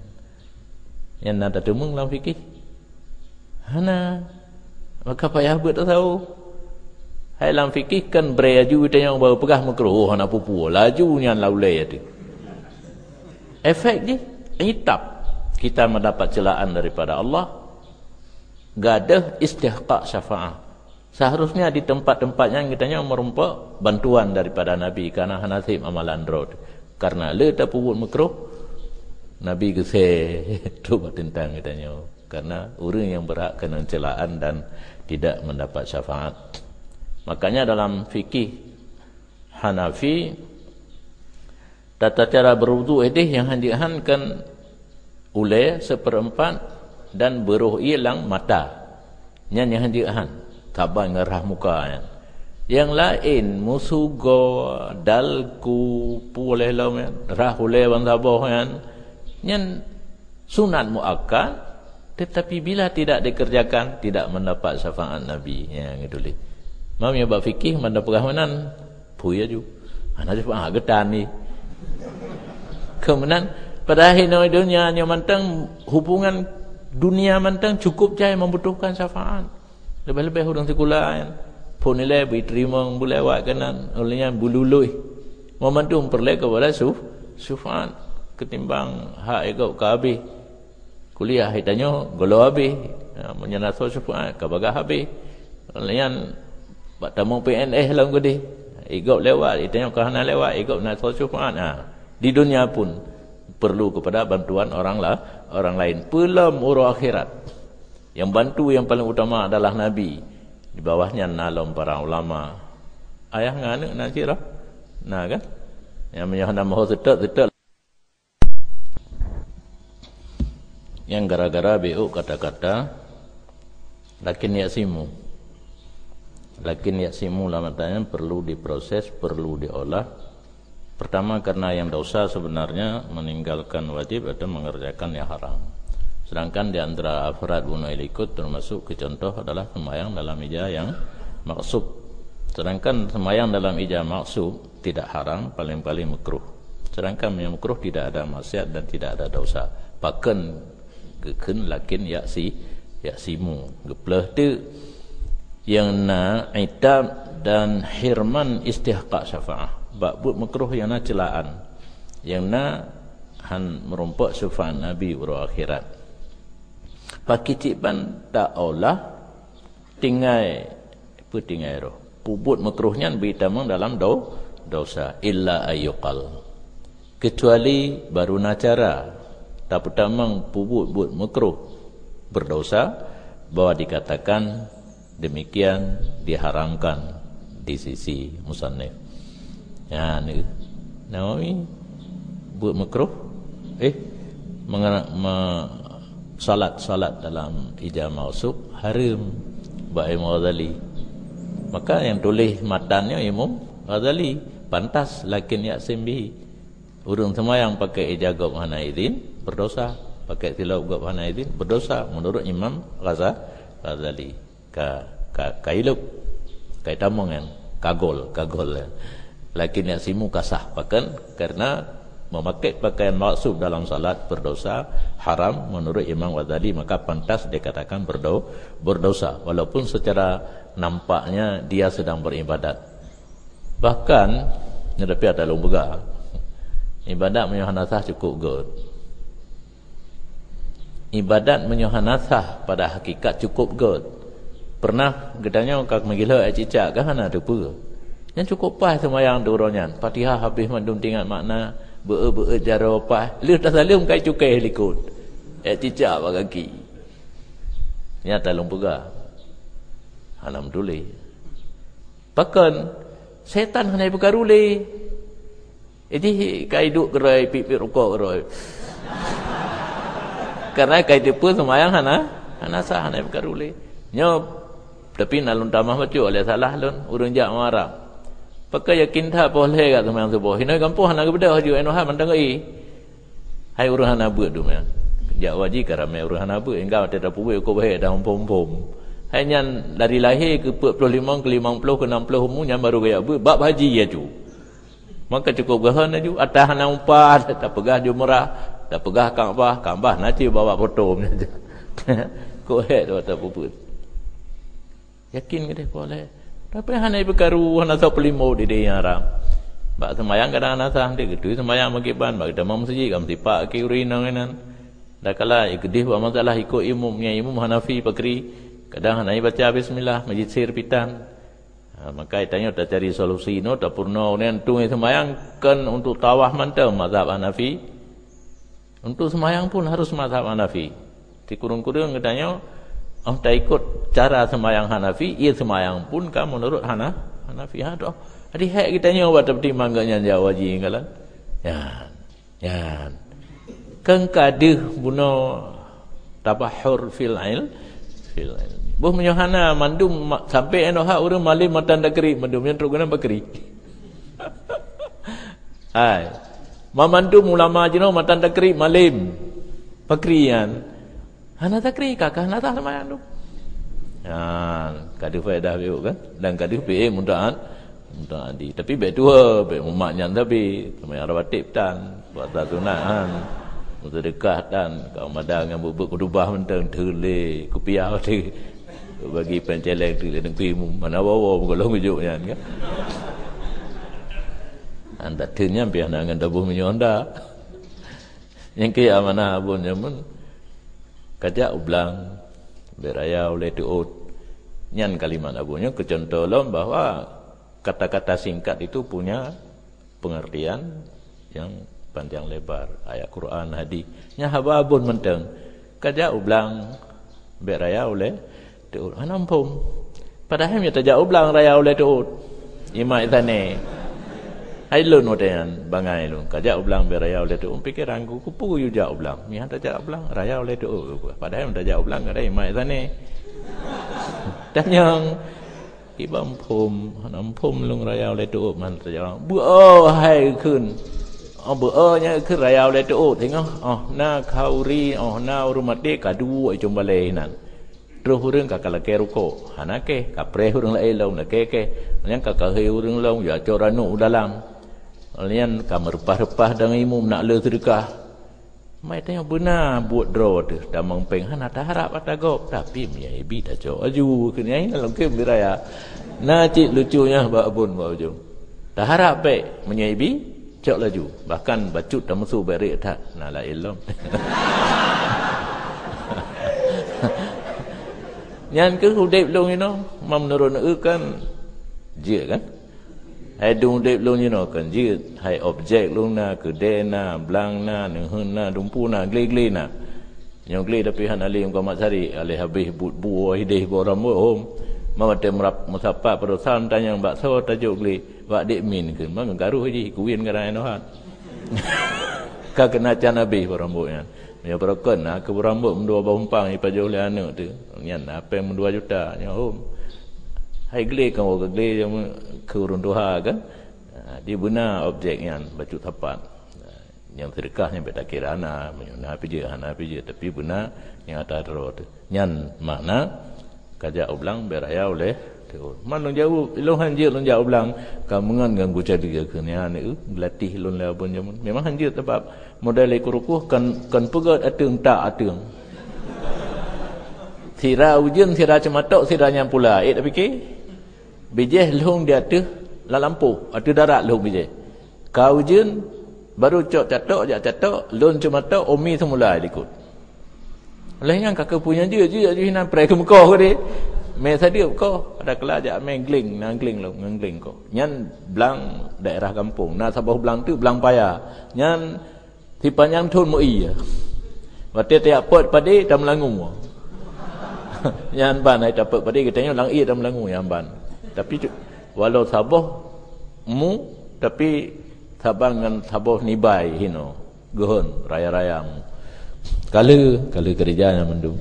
Yang nada demung dalam fikih hana maka payah buat tahu. Hai dalam fikih kan beraju itu yang baru pegah makruh hana pupu lajunya laulai itu. Efek dia itab kita mendapat celaan daripada Allah. Gadah istihqaq syafaah. Seharusnya di tempat-tempatnya kitanya merumpak bantuan daripada Nabi karena nasib amalan road. Karena le tak buat makruh Nabi kese tu tentang kitanya karena orang yang berhak kena celaan dan tidak mendapat syafaat. Makanya dalam fikih Hanafi tata cara berwudu itu yang handihankan ulai seperempat dan beruh ilang mata. Yang handihan tabang ngerah muka kan. Yang lain musugo dalku puleh lawan rahule wan sabah kan. Yang sunat muakkad tetapi bila tidak dikerjakan tidak mendapat syafaat Nabi. Ya gitu leh. Mam ya bab fikih mendapat perahmanan puya ju. Ana cepat getan ni. Kemudian pada akhir dunia yang mantang hubungan dunia mantang cukup jaya membutuhkan syafaat. Lebih-lebih orang sekolah kan. Pun nilai diterima boleh awak kanan olehnya bulului. Momentum perle kepada syafaat ketimbang hak ego ka habis. Kuliah hitanya golo habis. Menyenaso syafaat ka bagah habis. Olehnya bak tamu PNS lang gede. Ego lewat hitanya ka hana lewat ego naso syafaat. Di dunia pun perlu kepada bantuan orang lain. Belum urus akhirat. Yang bantu yang paling utama adalah Nabi. Di bawahnya nalom para ulama. Ayah nganu nak kira? Nah kan? Yang menyahana mahu sedek. Yang gara-gara BU kata-kata lakin yaksimu. Lakin yaksimu lamatanya perlu diproses, perlu diolah. Pertama karena yang dosa sebenarnya meninggalkan wajib atau mengerjakan yang haram. Sedangkan di antara afrad bunuh ilikut termasuk ke contoh adalah sembahyang dalam ijah yang maksub. Sedangkan sembahyang dalam ijah maksub tidak haram, paling-paling makruh. Sedangkan yang makruh tidak ada maksiat dan tidak ada dosa. Bahkan keken lakin yaksimu. Gepleh tu yang na itab dan hirman istihqaq syafaah. Bak buat makruh yang na celaan. Yang na han merompak syafaat Nabi ura akhirat. Pakicipan tak olah tinggai roh. Pubut makruhnya bitamang dalam dosa illa ayyuqal. Kecuali baru nacara tak pertamang pubut buat makruh berdosa bahwa dikatakan demikian diharamkan di sisi musannif. Ya ni Nawawi buat makruh salat dalam ijah mausub haram ba Imam Ghazali. Maka yang tulis matannya Imam Ghazali pantas lakin yaksim bihi. Urang semayang pakai ijagab hana idin berdosa, pakai tilawah gab hana idin berdosa menurut Imam Ghazali. Kailuk kai tamong yang kagol ya. Lakin yaksimu kasah pakan karena memakai pakaian maksud dalam salat berdosa haram menurut Imam Ghazali, maka pantas dikatakan berdosa walaupun secara nampaknya dia sedang beribadat. Bahkan tapi ada lumbaga ibadat menyuhanasah cukup good. Ibadat menyuhanasah pada hakikat cukup good. Pernah gedanya kak menggila cicak kan ada apa? Yang cukup pas semayang dorongnya. Fatihah habis mandum tinggal makna be jaro pas. Lu dah salim kai cukai likut. Cicak pak kaki. Nyata lumpuga. Alhamdulillah. Bahkan setan kena berkaruli. Jadi kai duk gerai pipi rukuk gerai. Karena kai tipu semayang hana sah hana berkaruli. Nyop tapi nalun tamah bacu oleh salah lun urang jak marah. Pakai yakin tak boleh kat semayang subuh. Hina kampung hana kebedah haju eno ha mandang ai. Hai urang hana buat tu meh. Jak waji karame urang hana buat engkau tidak puwe ko bae dah pom-pom. Hai nyan dari lahir ke 45 ke 50 ke 60 umur nyan baru gaya buat bab haji ya tu. Maka cukup gahan aju atas hana umpah tak pegah jumrah, tak pegah Kaabah nanti bawa foto saja. Ko he tu tak puput. Yakin ke dia boleh. Tapi hana berkaru hana sap limo di dia haram. Bak semayang kadang hana sah dia gitu semayang magiban bak demam masjid kam tipak ke urinang enan. Dah kala gedih buat masalah ikut imam Hanafi Bakri kadang hana baca bismillah masjid sir pitan. Maka tanya dah cari solusi no dah purno nen tu semayang kan untuk tawah mantau mazhab Hanafi. Untuk semayang pun harus mazhab Hanafi. Di kurung-kurung katanya tak ikut cara semayang Hanafi, ia semayang pun kan menurut Hanafi. Aduh, adi hak kita nyawa tapi mangganya Jawa ji kalan. Yan. Kan kadih buno tabahur fil ilm. Buh menyohana mandum sampai enoha urang malim matan dakri mandum yang terguna bakri. Hai. Mamandum ulama jino matan dakri malim. Bakrian. Hana takri kakak hana tak semayang tu. Kadu faedah biu kan dan kadu pe mudahan di tapi be dua be umatnya tapi semayang rawatib dan buat sunahan untuk dekat dan kau madang yang bubuk kudubah mentang tele kupiah di bagi penceleng di negeri mana bawa golong ujuknya kan. Anda ternyata biar nangan dabuh menyonda. Yang ke amanah abun nyamun kajak ublang beraya oleh diut nyan kalimat abunya kecontohan bahwa kata-kata singkat itu punya pengertian yang panjang lebar ayat Quran hadis nya haba abun menteng kajak ublang beraya oleh diut anampum padahal nya tajak ublang raya oleh diut imai tane hai lun odean bangai lun kajak ublang beraya oleh tu pikir angku kupu yu jak ublang mi han tajak ublang raya oleh tu padahal tajak ublang ada mai sane dan yang ibam phum nampum lung raya oleh tu man tajak bu hai kun bu nya kun raya oleh tu tengok na khauri na urumate kadu ai jombale nan terus urang kakalake ruko hanake kapre urang lai long na ke yang kakahai urang long ya coranu dalam Alian kamar repah-repah dengan imum nak le sedekah. Mai tanya benar buat draw tu. Dah mengpeng hana tak harap atagop tapi mi ibi dah jo aju kena ini dalam kem diraya. Na cik lucunya ba abun ba ujung. Tak harap pe menyaibi cok laju. Bahkan bacut dah musuh berik tak na la ilom. Nyan ke hudip long ino mam nurun kan je kan. Hai dung dep long you know kan ji hai objek long na ke de na blang na neng hun na dumpu na gle na nyong gle tapi han ali ko mak sari ali habis but buah hidih boram hom mama tem rap musapa perusahaan tanya bakso tajuk gle wak dek min ke mang garu ji kuin garai no han ka kena can habis boram nya nya berokon na ke rambut mendua bahumpang ipa jole anu tu nyan apa 2 juta nya hom hai gle kan gle yang ke urun doha kan Dia benar objek yang baju tapat. Yang sedekahnya beda kira ana menyuna pije tapi benar yang ada roh nyan makna kajak ulang beraya oleh man long jauh long hanjir long jauh ulang kamungan ganggu jadi ke nya ni belatih long la pun jamun memang hanjir sebab modal kurukuh kan pegat atung tak atung sira ujian sira cematok siranya pula tapi ke bijeh long dia tu la lampu ada darat long bijeh kau ujian baru cok catok lon cuma tok umi semula ikut lain yang kakak punya je hinan prai ke muka ke dia mai sadia ko ada kelas jak mengling nangling lo ngling ko nyan belang daerah kampung na sabah belang tu belang paya nyan tipanyang thun mo iya wate tiap pot padi tam langu nyan ban ai dapat padi katanya lang iya tam langu yang ban tapi walau sabah mu tapi sabangan saboh nibai hino gohon raya-rayang kala kerjanya mendung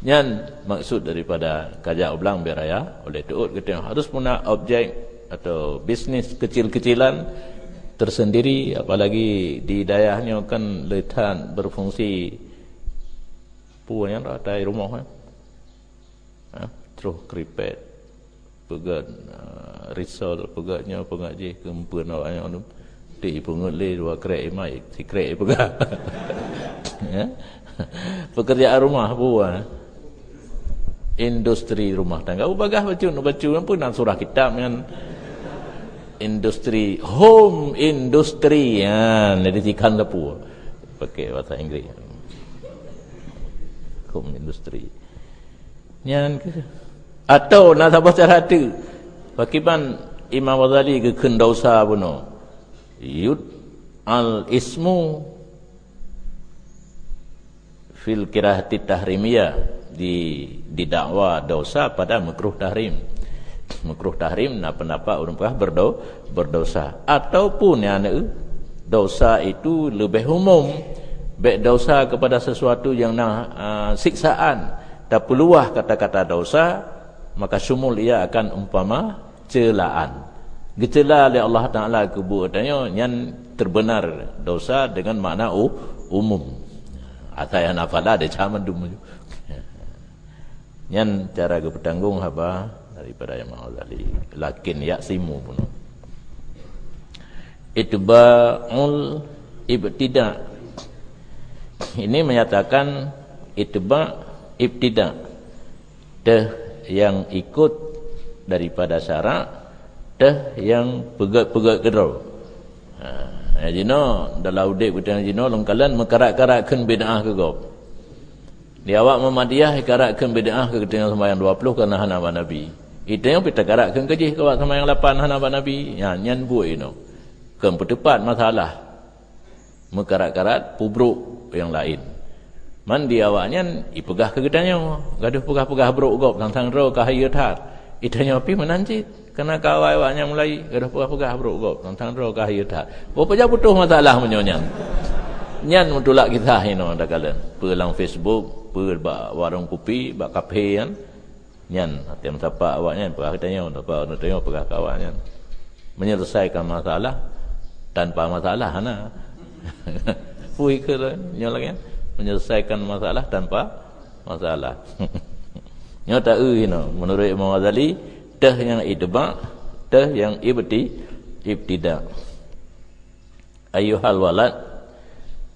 nyan maksud daripada kajak ulang beraya oleh tuut kita harus punya objek atau bisnis kecil-kecilan tersendiri apalagi di daerahnya kan letan berfungsi punya ratai rumah terus kripet pegat risol pegatnya pengaji kempen awaknya tu di pungut le dua krek mai si krek pegat ya pekerjaan rumah buah industri rumah tangga bagah baca pun nak surah kitab kan industri home industry ya jadi ikan lepu pakai bahasa Inggeris home industry nyan ke atau nak sabah cara tu pakiban Imam Ghazali ke kendausa buno yud al ismu fil kirahati tahrimiyah di dakwa dosa pada makruh tahrim nak pendapat orang berdosa ataupun yang dosa itu lebih umum baik dosa kepada sesuatu yang siksaan tak peluah kata-kata dosa maka sumul ia akan umpama celaan. Gecela oleh Allah Ta'ala kebuatannya yang terbenar dosa dengan makna umum. Ataya nafala dia caman dulu. Yang cara bertanggung apa daripada yang Ghazali lakin yaksimu pun. Itba'ul ibtida. Ini menyatakan ibtida. Yang ikut daripada syarak yang pegat-pegat kedau jino dalam udik kita jino longkalan mekarak-karakkan bid'ah ke gop di awak Muhammadiyah karakkan bid'ah ke ketinggalan sembahyang 20 kerana hanaban Nabi itu yang kita karakkan kejih ke awak sembahyang 8 hanaban Nabi nyan buat ino kan bertepat masalah mekarak-karat pubruk yang lain man di awaknya ipegah ke gedanya gaduh pegah-pegah brok gop tang ro kahaya tat itanya api menanjit kena kawai awaknya mulai gaduh pegah-pegah brok gop tang ro kahaya tat apa ja butuh masalah menyonya nyan mutulak kita hino dakalan pelang Facebook per warung kopi bak kafe kan nyan tiam sapa awaknya pegah katanya apa tengok pegah kawaknya menyelesaikan masalah tanpa masalah ana pui ke nyolaknya menyelesaikan masalah tanpa masalah. Nyata menurut Imam Ghazali dah yang idba, dah yang ibtida. Ayuhal walad,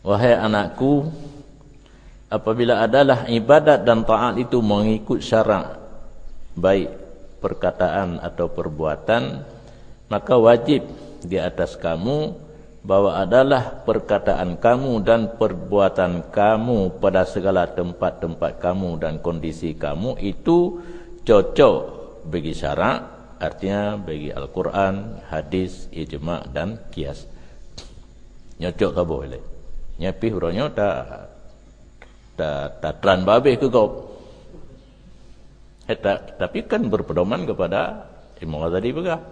wahai anakku, apabila adalah ibadat dan taat itu mengikut syarak baik perkataan atau perbuatan, maka wajib di atas kamu bahwa adalah perkataan kamu dan perbuatan kamu pada segala tempat-tempat kamu dan kondisi kamu itu cocok bagi syarak, artinya bagi Al-Quran, hadis, ijma' dan kias. Nyocok tak boleh. Nyapi hurufnya tak teran babih ke kau. Tapi kan berpedoman kepada Imam Ghazali juga.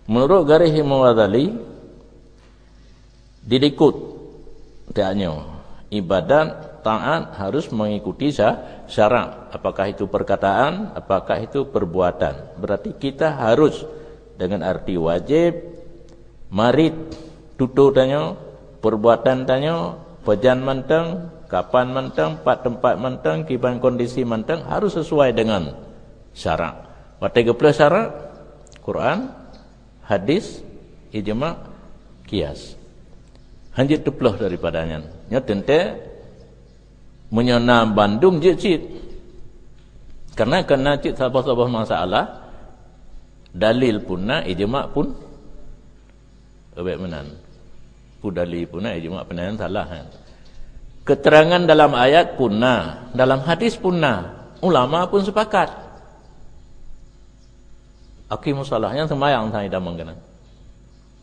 Menurut garis Imam Ghazali diikut taknya ibadat taat harus mengikuti syarak, apakah itu perkataan, apakah itu perbuatan. Berarti kita harus dengan arti wajib marit tutur tanya, perbuatan tanya, pejan manteng, kapan manteng, pat tempat manteng, kiban kondisi manteng harus sesuai dengan syarak. Watai geplah syarak Quran, hadis, ijma', kias. Hanjit teplah daripadanya. Nya tente menyana Bandung je cit. Karena kena cit sabah-sabah masalah dalil punna, ijma' pun abek menan. Dalil punna, ijma' penan salah. Keterangan dalam ayat punna, dalam hadis punna, ulama pun sepakat. Aqimus salahnya semayang saya damang kena.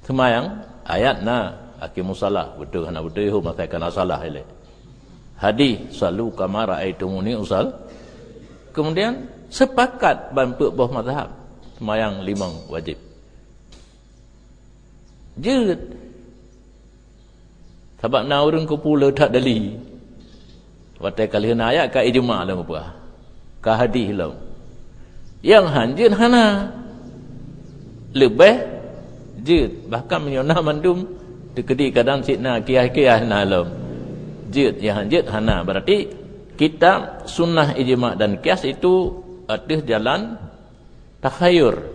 Semayang ayat na aqimus salah betul hana betul masa kena salah ile. Hadis salu kama raaitumuni usal. Kemudian sepakat bantu boh mazhab semayang limang wajib. Jeut. Sebab na urang ku pula tak dali. Watai kali hana ayat ka ijma' lah apa? Ka hadis lah. Yang hanjin hana lebih jeut bahkan menyona mandum dekedi kadang sitna kiah-kiah na lam jeut yang jeut hana berarti kitab sunnah ijma' dan kias itu ada jalan takhayur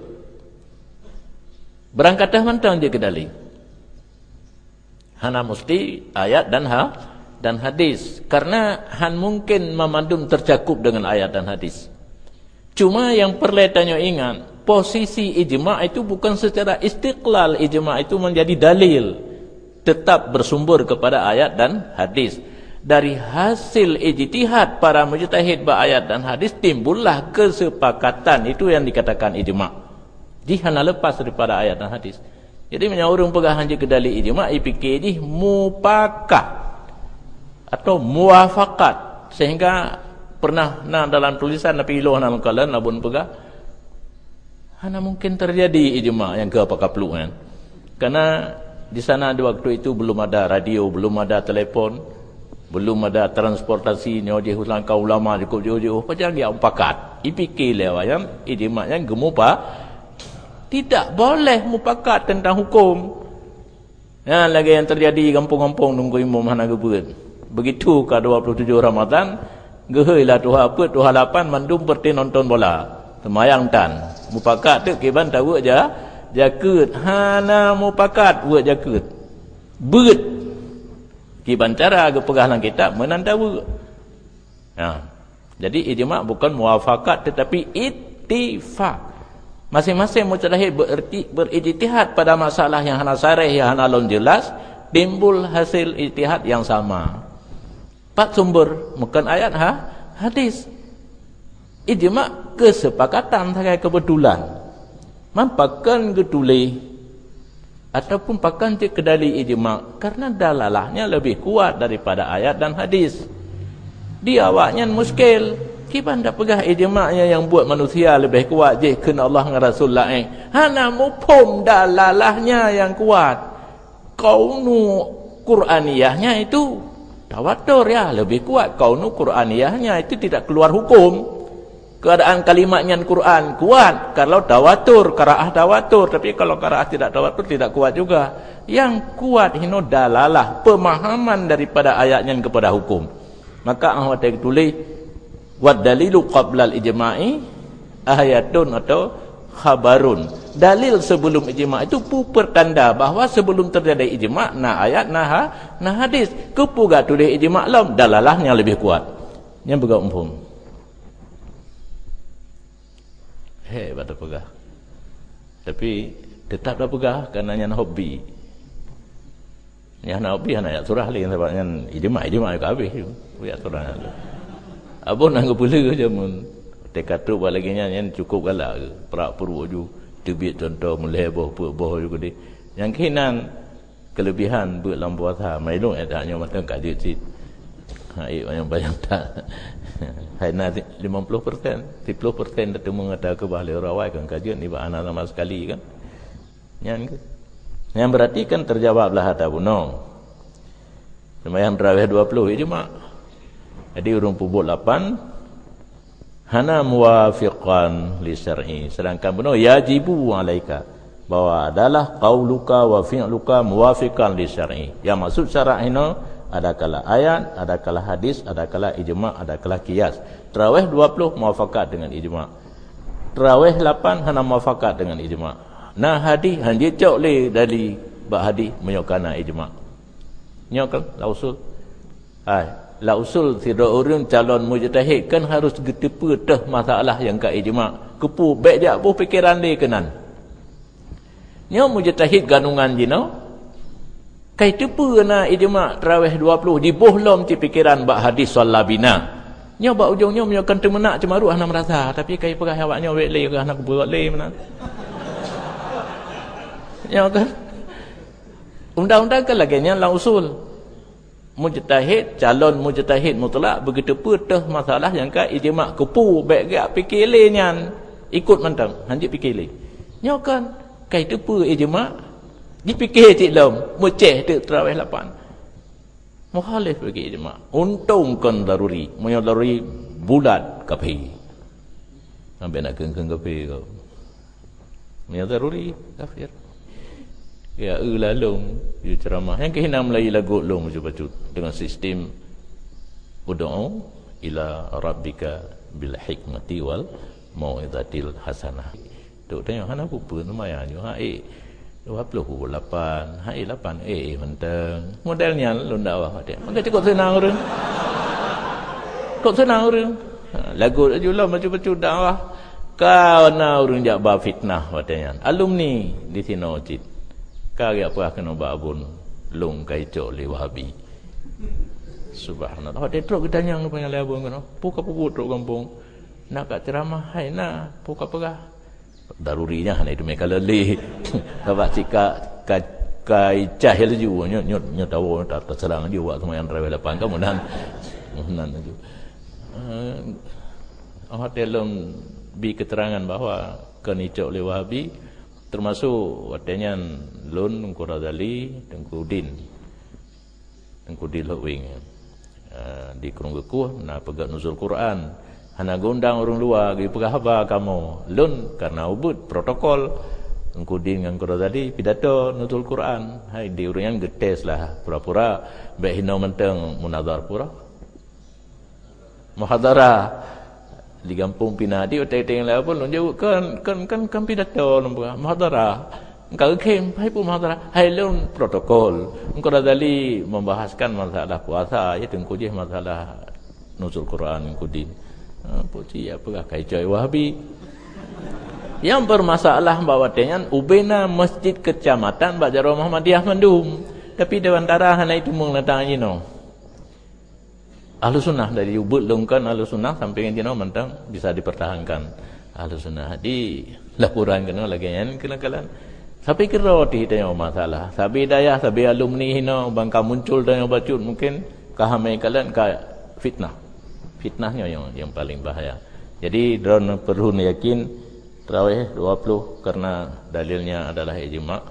berangkatah mantang je kedali hana mesti ayat dan hadis karena han mungkin memandum tercakup dengan ayat dan hadis. Cuma yang perlu tanya ingat posisi ijma' itu bukan secara istiqlal, ijma' itu menjadi dalil tetap bersumber kepada ayat dan hadis. Dari hasil ijtihad para mujtahid ayat dan hadis timbullah kesepakatan, itu yang dikatakan ijma'. Jihana lepas daripada ayat dan hadis. Jadi menyaurung pegahan je ke dalil ijma' ipikir jih mupakat atau muafakat, sehingga pernah dalam tulisan Nabi Iloh nama kalan labun pegah hana mungkin terjadi ijma' yang ke apa kapluk kan. Karena di sana di waktu itu belum ada radio, belum ada telefon, belum ada transportasi nyoje langkah ulama cukup jauh-jauh pajang dia umpakat ipikir lewayam ijma' yang gemupa tidak boleh mupakat tentang hukum. Ya, lagi yang terjadi kampung-kampung nunggu imam hana gebut. Begitu ke 27 Ramadan geheilah tuha apa tuha 8 mandum berti nonton bola. Semayang tan mupakat tu kiban tahu aja jakut hana mupakat buat jakut beut kiban cara ke pegahan kitab menandawu. Ya. Jadi ijma' bukan muafakat tetapi ittifaq. Masing-masing mujtahid berijtihad pada masalah yang hana sarih yang hana lon jelas timbul hasil ijtihad yang sama. Pak sumber bukan ayat hadis. Ijma' kesepakatan sebagai kebetulan. Mampakan getulih ataupun pakan cik kedali ijma' karena dalalahnya lebih kuat daripada ayat dan hadis. Dia awaknya muskil. Kiban dah pegah ijma'nya yang buat manusia lebih kuat je kena Allah dengan Rasul lain. Hana mufhum dalalahnya yang kuat. Kaunu Qur'aniyahnya itu tawatur ya lebih kuat. Kaunu Qur'aniyahnya itu tidak keluar hukum. Keadaan kalimatnya Quran kuat kalau tawatur, qiraah tawatur. Tapi kalau qiraah tidak tawatur tidak kuat juga. Yang kuat hino dalalah, pemahaman daripada ayatnya kepada hukum. Maka ahwat tulis wad dalilu qabla al-ijma'i ayatun atau khabarun. Dalil sebelum ijma' itu pertanda bahawa sebelum terjadi ijma' na ayat na hadis. Kepuga tulis ijma' lam dalalahnya lebih kuat. Yang begak umum. Hebat pegah. Tapi tetap dah pegah kerana yang hobi. Yang hobi hanya ayat surah lagi sebabnya ijma' ke habis. Ayat surah tu. Abang nak pula je mun tekad tu lagi yang cukup galak ke perak purwoju tebit contoh mulai boh juga dia yang kinan kelebihan buat lampu asar mailung tak hanya macam kat jit yang banyak tak hanya 50% 10% datang mengata ke bahli rawai kan kajian ni anak sama sekali kan yang berarti kan terjawablah hata bunong semayang terawih 20 ijma' jadi urung pubuk 8 hana muwafiqan li syar'i sedangkan benar yajibu alaika bahwa adalah qauluka wa fi'luka muwafiqan li syar'i. Yang maksud syarak ini adakala ayat, adakala hadis, adakala ijma', adakala qiyas. Tarawih 20 muwafaqat dengan ijma'. Tarawih 8 hana muwafaqat dengan ijma'. Nah hadis dia cok le dari bab hadis menyokana ijma'. Nyokal la usul. La usul tidak orang calon mujtahid kan harus getepa teh masalah yang ka ijma'. Kepu baik dia buh fikiran dia kenan. Nya mujtahid ganungan jino kai tepa na ijma' tarawih 20 di bohlom ti pikiran bak hadis solat bina. Nya bak ujungnya menyokan temenak cemaru ana merasa tapi kai perah awaknya wek le ke anak buat le mana. Nya kan undang-undang kan lagi nya la usul. Mujtahid calon mujtahid mutlak begitu teh masalah yang ka ijma' kepu baik gak fikir le nyan ikut mentang hanji fikir le. Nya kan kai tepa ijma' dipikir cik lam meceh tu tarawih 8 mukhalif bagi ijma'. Untung kan daruri moyo daruri bulat kafir sampai nak keng-keng kafir kau moyo daruri kafir ya ulalung dia ceramah yang kehina Melayu lagu long baca dengan sistem ud'u ila rabbika bil hikmati wal mau'izatil hasanah. Tok tengok hana apa lumayan jo. 28, 8 mentang. Modelnya lunda awak dia. Maka cukup senang orang. Kok senang orang. Lagu julah macam-macam dakwah. Kau na orang jak ba fitnah katanya. Alumni di sini cit. Kau apa kena ba abun long kai cok le Wahabi. Subhanallah. Dia teruk ditanya rupanya le abun kena. Puka-puka teruk kampung. Nak kat ceramah hai na puka-puka. Darurinya hanya itu mereka lelih sebab jika kai cahil juga nyot tahu tak terserang dia buat semua yang travel depan kemudian itu dalam bi keterangan bahawa kenicok oleh Wahabi termasuk watenya lun Tengku Razali Tengku Din Lowing di Kerunggukuh nak pegang nuzul Quran. Hana gondang orang luar pergi apa kamu lun karena ubud protokol Tengkudin dengan Razali pidato nuzul Quran. Hai di orang yang getes lah pura-pura baik hina menteng munazar pura muhadarah di kampung Pinadi otak-otak yang lain pun lun jauh kan pidato lun muhadarah engkau kem hai pun muhadarah hai lun protokol Razali membahaskan masalah puasa ya Tengkudin masalah nuzul Quran Tengkudin. Puji apakah kaitai Wahabi yang bermasalah bahawa dengan ubena masjid kecamatan Bajarah Muhammadiyah Mandum tapi dewan darah hana itu mengenatang jino Ahlus Sunnah dari ubud longkan Ahlus Sunnah sampai jino mentang bisa dipertahankan Ahlus Sunnah di laporan kena lagi yang kena-kena sampai kira di tanya masalah sabi daya sabi alumni hina bangka muncul dan bacut mungkin kahamai kalian ka fitnahnya yang paling bahaya. Jadi drone perlu yakin tarawih 20 karena dalilnya adalah ijma'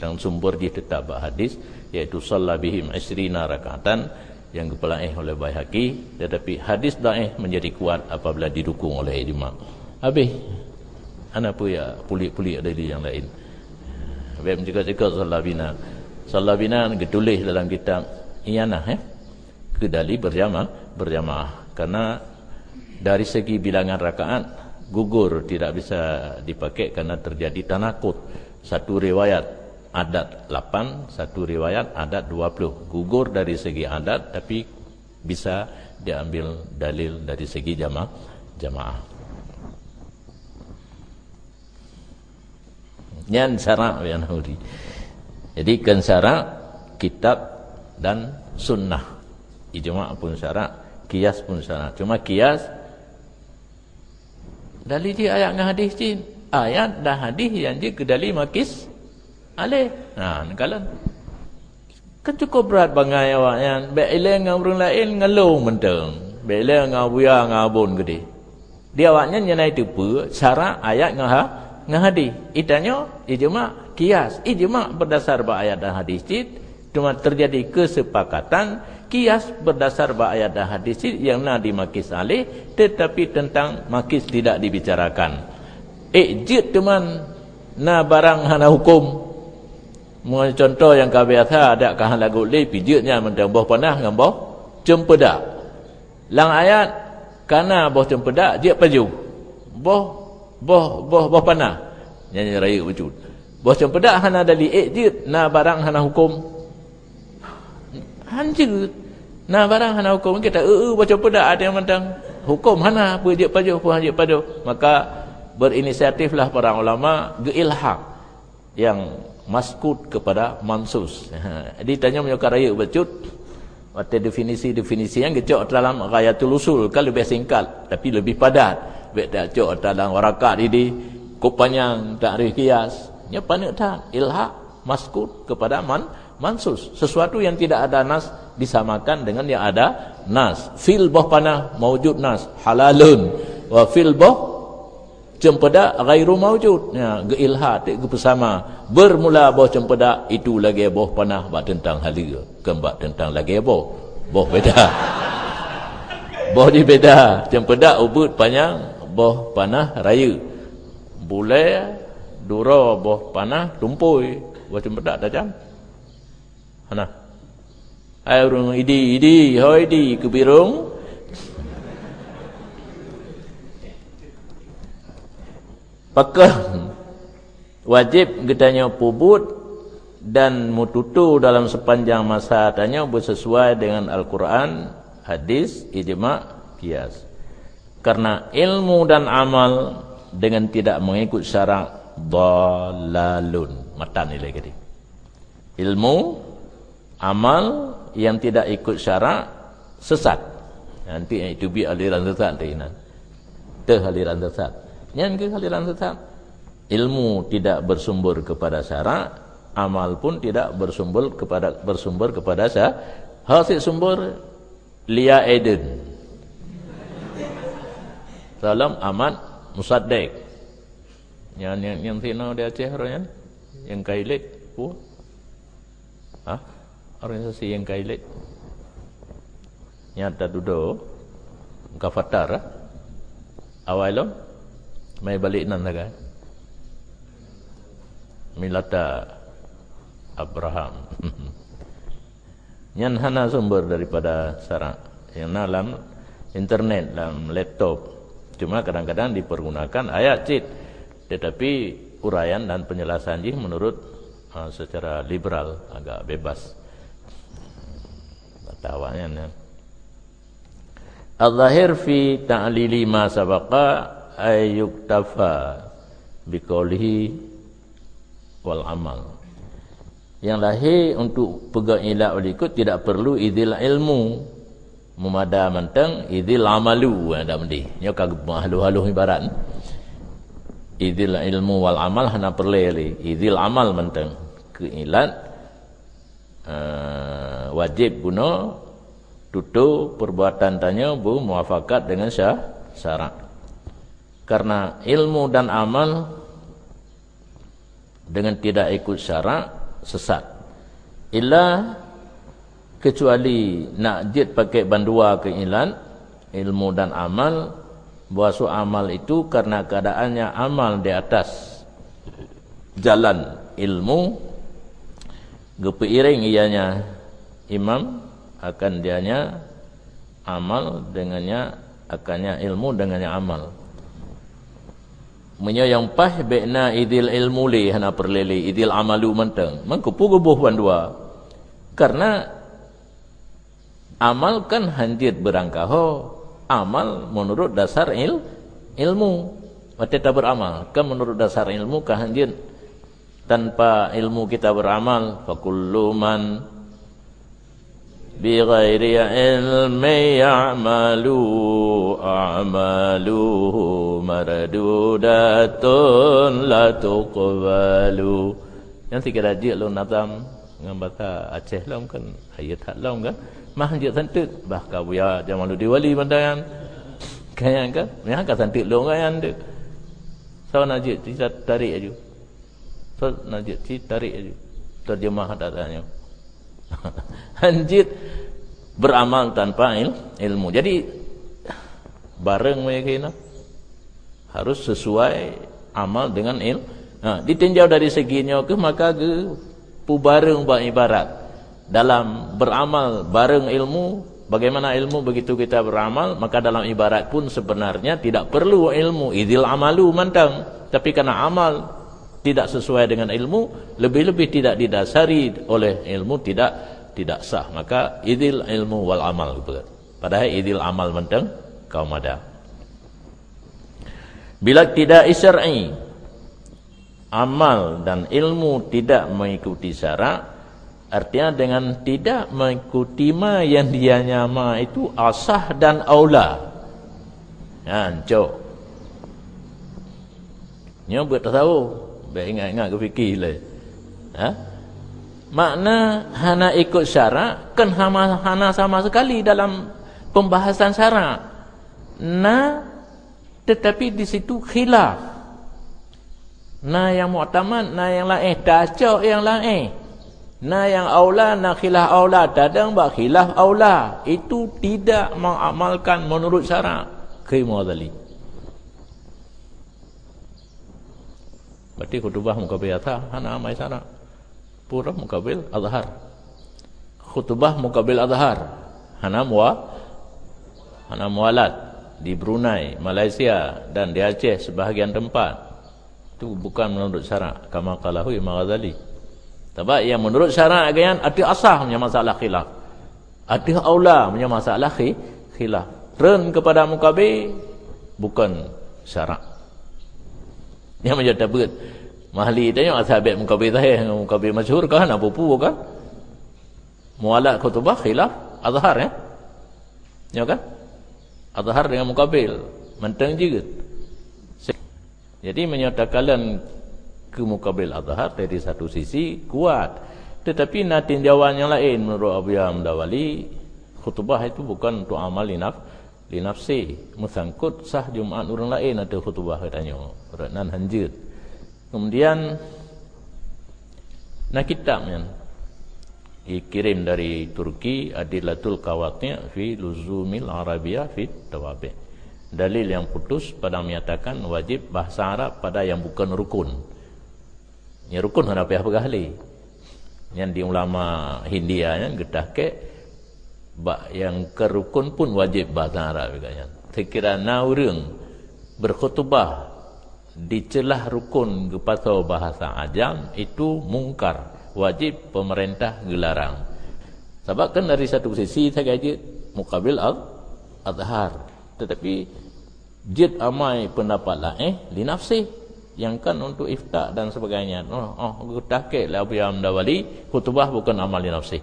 dan sumber dia tetap hadis yaitu shalla bihim 20 rakaatan yang dipelaih oleh Baihaqi tetapi hadis dhaif menjadi kuat apabila didukung oleh ijma'. Habis ana pun ya pulik-pulik dari yang lain. Habis juga shalla bina ditulis dalam kitab iyanah kedali berjamaah karena dari segi bilangan rakaat gugur tidak bisa dipakai karena terjadi tanakut. Satu riwayat adat 8, satu riwayat adat 20. Gugur dari segi adat tapi bisa diambil dalil dari segi jamaah. Yang syarak yang huri. Jadi kan syarak kitab dan sunnah. Ijma' pun syarak, qiyas pun syarat. Cuma qiyas dalil dia ayat dengan hadis jin. Ayat dan hadis yang dia kedali makis alih. Nah, nekalan. Kan cukup berat bangai awaknya. Baik ilang dengan orang lain ngelung menteng. Baik ilang dengan buya ngabun gede. Dia awaknya nyenai tepu syarat ayat dengan hadis. Itanya ijma' qiyas. Ijma' berdasar ayat dan hadis jin. Cuma terjadi kesepakatan qiyas berdasar ayat dan hadis yang nak dimakis alih tetapi tentang makis tidak dibicarakan. Ijid teman na barang hana hukum. Contoh yang kabiasa ada kahan lagu li pijitnya mentang boh panah dengan boh cempedak. Lang ayat kana boh cempedak dia paju. Boh panah. Nyanyi raya wujud. Boh cempedak hana dali jit na barang hana hukum. Hanjut. Na barang hana hukum kita boh cempedak ada yang mentang hukum hana apa dia paju pun dia paju. Maka berinisiatiflah para ulama geilhaq yang maskut kepada mansus. Ditanya menyokar raya bercut. Waktu definisi-definisi yang kecok dalam Ghayatul Usul kan lebih singkat tapi lebih padat. Baik tak cok dalam warakat ini kop panjang takrif kias. Nya panik tak ilhaq maskut kepada mansus. Sesuatu yang tidak ada nas disamakan dengan yang ada nas. Fil boh panah maujud nas halalun wa fil boh cempedak ghairu maujud. Ya, geilha tik bersama. Bermula boh cempedak itu lagi boh panah bak tentang halia. Kembak tentang lagi boh beda. Boh di beda. Cempedak ubud panjang, boh panah raya. Boleh dura boh panah tumpui. Boh cempedak tajam. Hana. Hai urung idi, hoi di kebirung. Maka wajib getanya pubut dan mututu dalam sepanjang masa tanya bersesuai dengan Al-Quran, hadis, ijma', qiyas. Karena ilmu dan amal dengan tidak mengikut syarak dalalun. Matan nilai kata. Ilmu, amal yang tidak ikut syarak sesat. Nanti itu bi aliran sesat tadinan. Teh aliran sesat. Yang ke aliran sesat. Ilmu tidak bersumber kepada syarak, amal pun tidak bersumber kepada syarak. Hasil sumber Lia Eden. Salam amat musaddiq. Yang sino di Aceh orang yang kailit. Organisasi yang kailit. Nyata duduk kafatar awalom mai balik nan naga milata Abraham. Yang hana sumber daripada syarak yang dalam internet, dalam laptop. Cuma kadang-kadang dipergunakan ayat cit, tetapi uraian dan penjelasan ini menurut secara liberal, agak bebas. Tawanya. Al-zahir fi ta'lili ma sabaqa ayyuktafa biqaulihi wal amal. Yang lahir untuk pegang ilat ikut tidak perlu idil ilmu memada mentang idil amalu ada mendih. Nya kagak halu-halu ibarat. Idil ilmu wal amal hana perlu idil amal mentang ke ilat wajib guna tutu perbuatan tanya bu muafakat dengan syarak. Karena ilmu dan amal dengan tidak ikut syarak sesat. Illa kecuali nak jid pakai bandua ke ilan ilmu dan amal, bahwa amal itu karena keadaannya amal di atas jalan ilmu, gepeiring ianya imam akan dianya amal dengannya akannya ilmu dengannya amal. Yang pah be'na idil ilmu li hana perleli idil amalu menteng mengkupu gebuh bandua. Karena amal kan hanjit berangkaho, amal menurut dasar ilmu. Kita beramal kan menurut dasar ilmu kahanjit. Tanpa ilmu kita beramal, fakullu man bighairi ilmi ya'malu a'maluhu mardudatun la tuqbalu. Yang tiga rajik lu nazam dengan bahasa Aceh lam kan ayat lam kan mah hanjit santik bah kabuya jamalu diwali bandayan kayan kan yang ka santik lu kayan de so najit tarik aju so najit tarik aju terjemah datanya. Hanjit beramal tanpa ilmu. Jadi bareng mereka harus sesuai amal dengan Ditinjau dari seginya ke maka ke pubareng buat ibarat dalam beramal bareng ilmu. Bagaimana ilmu begitu kita beramal, maka dalam ibarat pun sebenarnya tidak perlu ilmu. Idil amalu mantang. Tapi karena amal tidak sesuai dengan ilmu, lebih-lebih tidak didasari oleh ilmu, tidak sah. Maka idil ilmu wal amal. Padahal idil amal mantang kaum ada. Bila tidak syar'i, amal dan ilmu tidak mengikuti syarak, artinya dengan tidak mengikuti ma yang dia nyama itu asah dan aula. Cok. Nyo buat tahu, baik ingat-ingat ke fikir lah. Makna hana ikut syarak kan hana sama sekali dalam pembahasan syarak. Tetapi di situ khilaf. Yang mu'tamad, yang lain dacok yang lain. Yang aula, khilaf aula, dadang bak khilaf aula. Itu tidak mengamalkan menurut syarak. Khimadali. Berarti khutbah mukabil athar, hana amai syarak. Pura mukabil adhar. Khutbah mukabil adhar. Hana mualat. Di Brunei, Malaysia dan di Aceh sebahagian tempat. Itu bukan menurut syarak. Kama qalahu Imam Ghazali. Sebab yang menurut syarak agayan ada asah punya masalah khilaf. Ada aula punya masalah khilaf. Ren kepada mukabil bukan syarak. Yang menjadi tabut. Mahli tanya ashabik mukabil zahir, mukabil masyhur kan apa pu kan? Mualat khutbah khilaf azhar ya. Ya kan? Azhar dengan mukabil mentang juga. Jadi menyatakan ke mukabil azhar dari satu sisi kuat, tetapi tinjauan yang lain menurut Abu Yahya Mudawali, khutbah itu bukan untuk amal li nafsi, musangkut sah Jumaat orang lain ada khutbah katanya, Ratnan Hanjir. Kemudian kitabnya dikirim dari Turki, Adilatul Qawati' fi Luzumil Arabiyah fi Tawabi'. Dalil yang putus pada menyatakan wajib bahasa Arab pada yang bukan rukun. Yang rukun ada apa ahli. Yang di ulama Hindia yang getah ke yang ke rukun pun wajib bahasa Arab katanya. Sekira naurung berkhutbah di celah rukun kepada bahasa ajam itu mungkar. Wajib pemerintah gelarang. Sebab kan dari satu sisi saya kaji mukabil al-azhar, tetapi jid amai pendapat lain li nafsi yang kan untuk ifta dan sebagainya. Gutake la Abu Yahya Mudawali khutbah bukan amal li nafsi.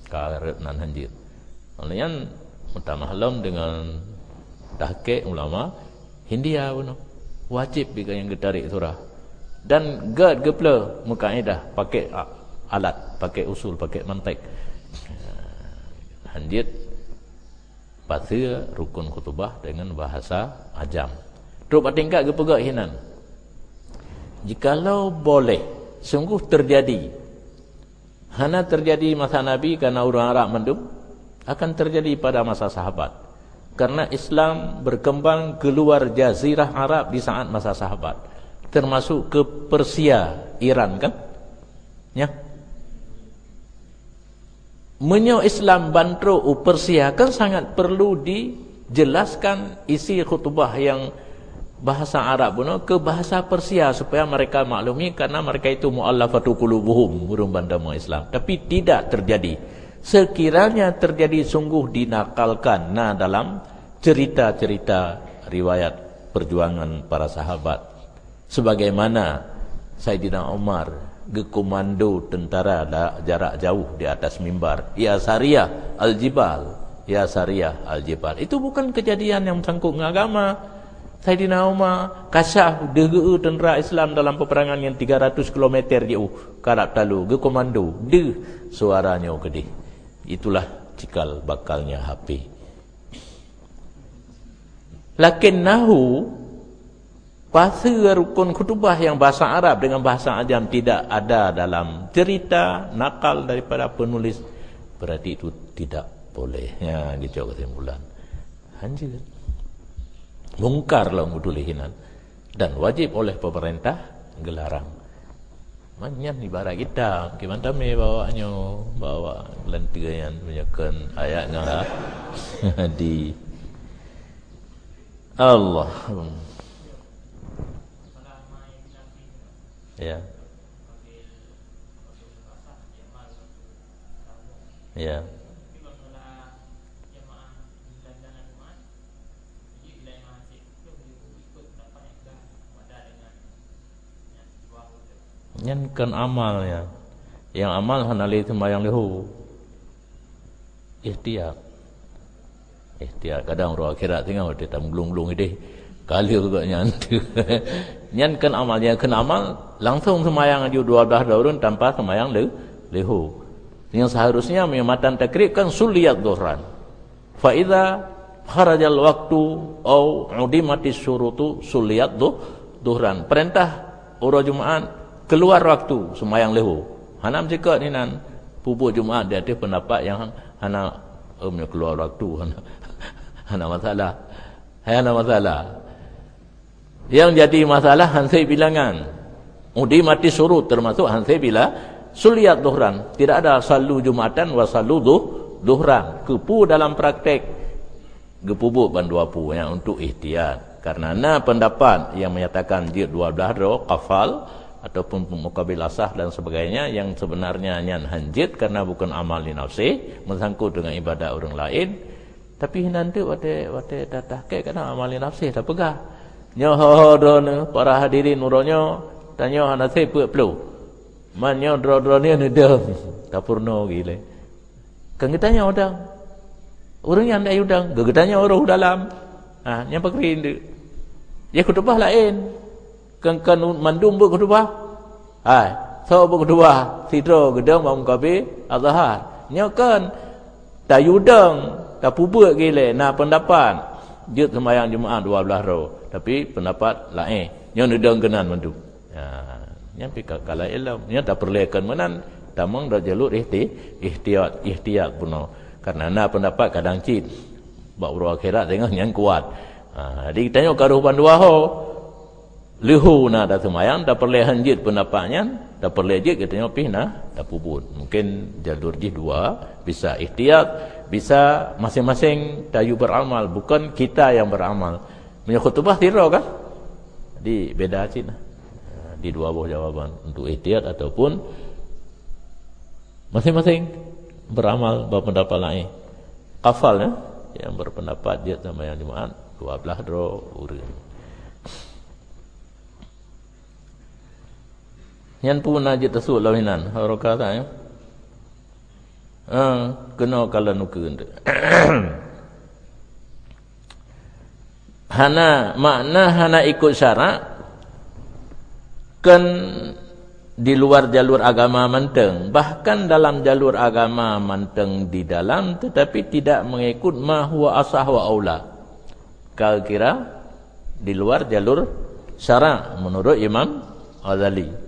Karetnan Hanjir. Kemudian mutamahlam dengan tahqiq ulama Hindia pun wajib bagi yang getarik surah. Dan gad gepla mukaidah pakai alat, pakai usul, pakai mantik. Hanjit pasir rukun khutbah dengan bahasa ajam. Teruk tingkat ke pegak hinan. Jikalau boleh, sungguh terjadi. Hana terjadi masa Nabi karena orang Arab mendum, akan terjadi pada masa sahabat. Karena Islam berkembang keluar jazirah Arab di saat masa sahabat. Termasuk ke Persia, Iran kan? Ya. Menyo Islam bantro Persia kan sangat perlu dijelaskan isi khutbah yang bahasa Arab ke bahasa Persia supaya mereka maklumi, karena mereka itu mu'allafatu qulubuhum burung bandama Islam. Tapi tidak terjadi. Sekiranya terjadi sungguh dinakalkan dalam cerita-cerita riwayat perjuangan para sahabat. Sebagaimana Sayyidina Umar gekomando tentara jarak jauh di atas mimbar, ya Sariyah al-Jibal, ya Sariyah al-Jibal. Itu bukan kejadian yang sangkut dengan agama. Sayyidina Umar kasyaf degeu tentera Islam dalam peperangan yang 300 km jauh ke Arab Talu, gekomando, suaranya gede. Itulah cikal bakalnya HP. Lakinnahu pasir rukun khutbah yang bahasa Arab dengan bahasa ajam tidak ada dalam cerita nakal daripada penulis, berarti itu tidak boleh. Ya, gitu kesimpulan. Hanjir. Mungkar lah mudulihinan dan wajib oleh pemerintah gelarang. Manyan ibarat kita, gimana me bawanya, bawa lantian menyakan ayat ngah di Allah. Ya. Ya. Nyan kan amalnya. Yang amal hanali sembahyang lehu. Ihtiyat. Kadang orang akhirat tengah dia tak gelung-gelung ini. Kali juga nyan. Nyan kan amalnya kan amal langsung sembahyang aja 12 daun tanpa sembahyang lehu. Yang seharusnya mematan takrib kan suliyat dhuhran. Fa idza kharajal waktu au udimatis syurutu suliyat dhuhran. Perintah orang Jumaat keluar waktu sembahyang lehu. Hanam jika ni nan pupuk Jumaat dia ada pendapat yang hana keluar waktu hana masalah. Hana masalah. Yang jadi masalah hansai bilangan. Udimati surut termasuk hansai bila suliyat dhuhran. Tidak ada salu Jumatan wa salu dhuhran. Kepu dalam praktek gepubuk banduapu yang untuk ihtiyat. Karena pendapat yang menyatakan dia 12 roh kafal ataupun mukabil asah dan sebagainya yang sebenarnya nyan hanjit karena bukan amal li nafsi, mensangkut dengan ibadat orang lain. Tapi nanti wate datah ke kana amal li nafsi tak pegah. Nyoh don para hadirin uronyo tanya nasi pelu. Man nyo dro-drone ni dem dapurno gile. Kan kitanya odang. Orang yang ada udang, gegedanya orang dalam. Yang pakrin dia. Ya khutbah lain. Kan mandum berkhutbah. So berkhutbah sidro gedang bang kabe azhar. Nya kan tayudang tapubuk gile na pendapat jut sembahyang Jumaat 12 roh. Tapi pendapat lain. Nya nedang kenan mandum. Nya pika kala ilmu. Nya tak perlekan menan tamang dah jalur ihtiyat puno. Karena na pendapat kadang cit. Bak bro akhirat tengah yang kuat. Jadi kita tanya karuh pandua ho. Lihu na dah semayang, dah perleh hanjit pendapatnya, dah perleh jit katanya pih na dah pubut. Mungkin jalur jih dua, bisa ihtiyat, bisa masing-masing tayu beramal, bukan kita yang beramal. Punya khutbah tiro kan? Jadi beda cit. Di dua buah jawaban untuk ihtiyat ataupun masing-masing beramal berpendapat lain. Kafal ya, yang berpendapat dia sama yang Jumaat 12 dro urang. Yang pun najit tasuk lawinan harokat ya. Kena kala nukeun. Makna hana ikut syarat kan di luar jalur agama manteng, bahkan dalam jalur agama manteng di dalam tetapi tidak mengikut ma huwa asah wa aula. Kira di luar jalur syarak menurut Imam Ghazali.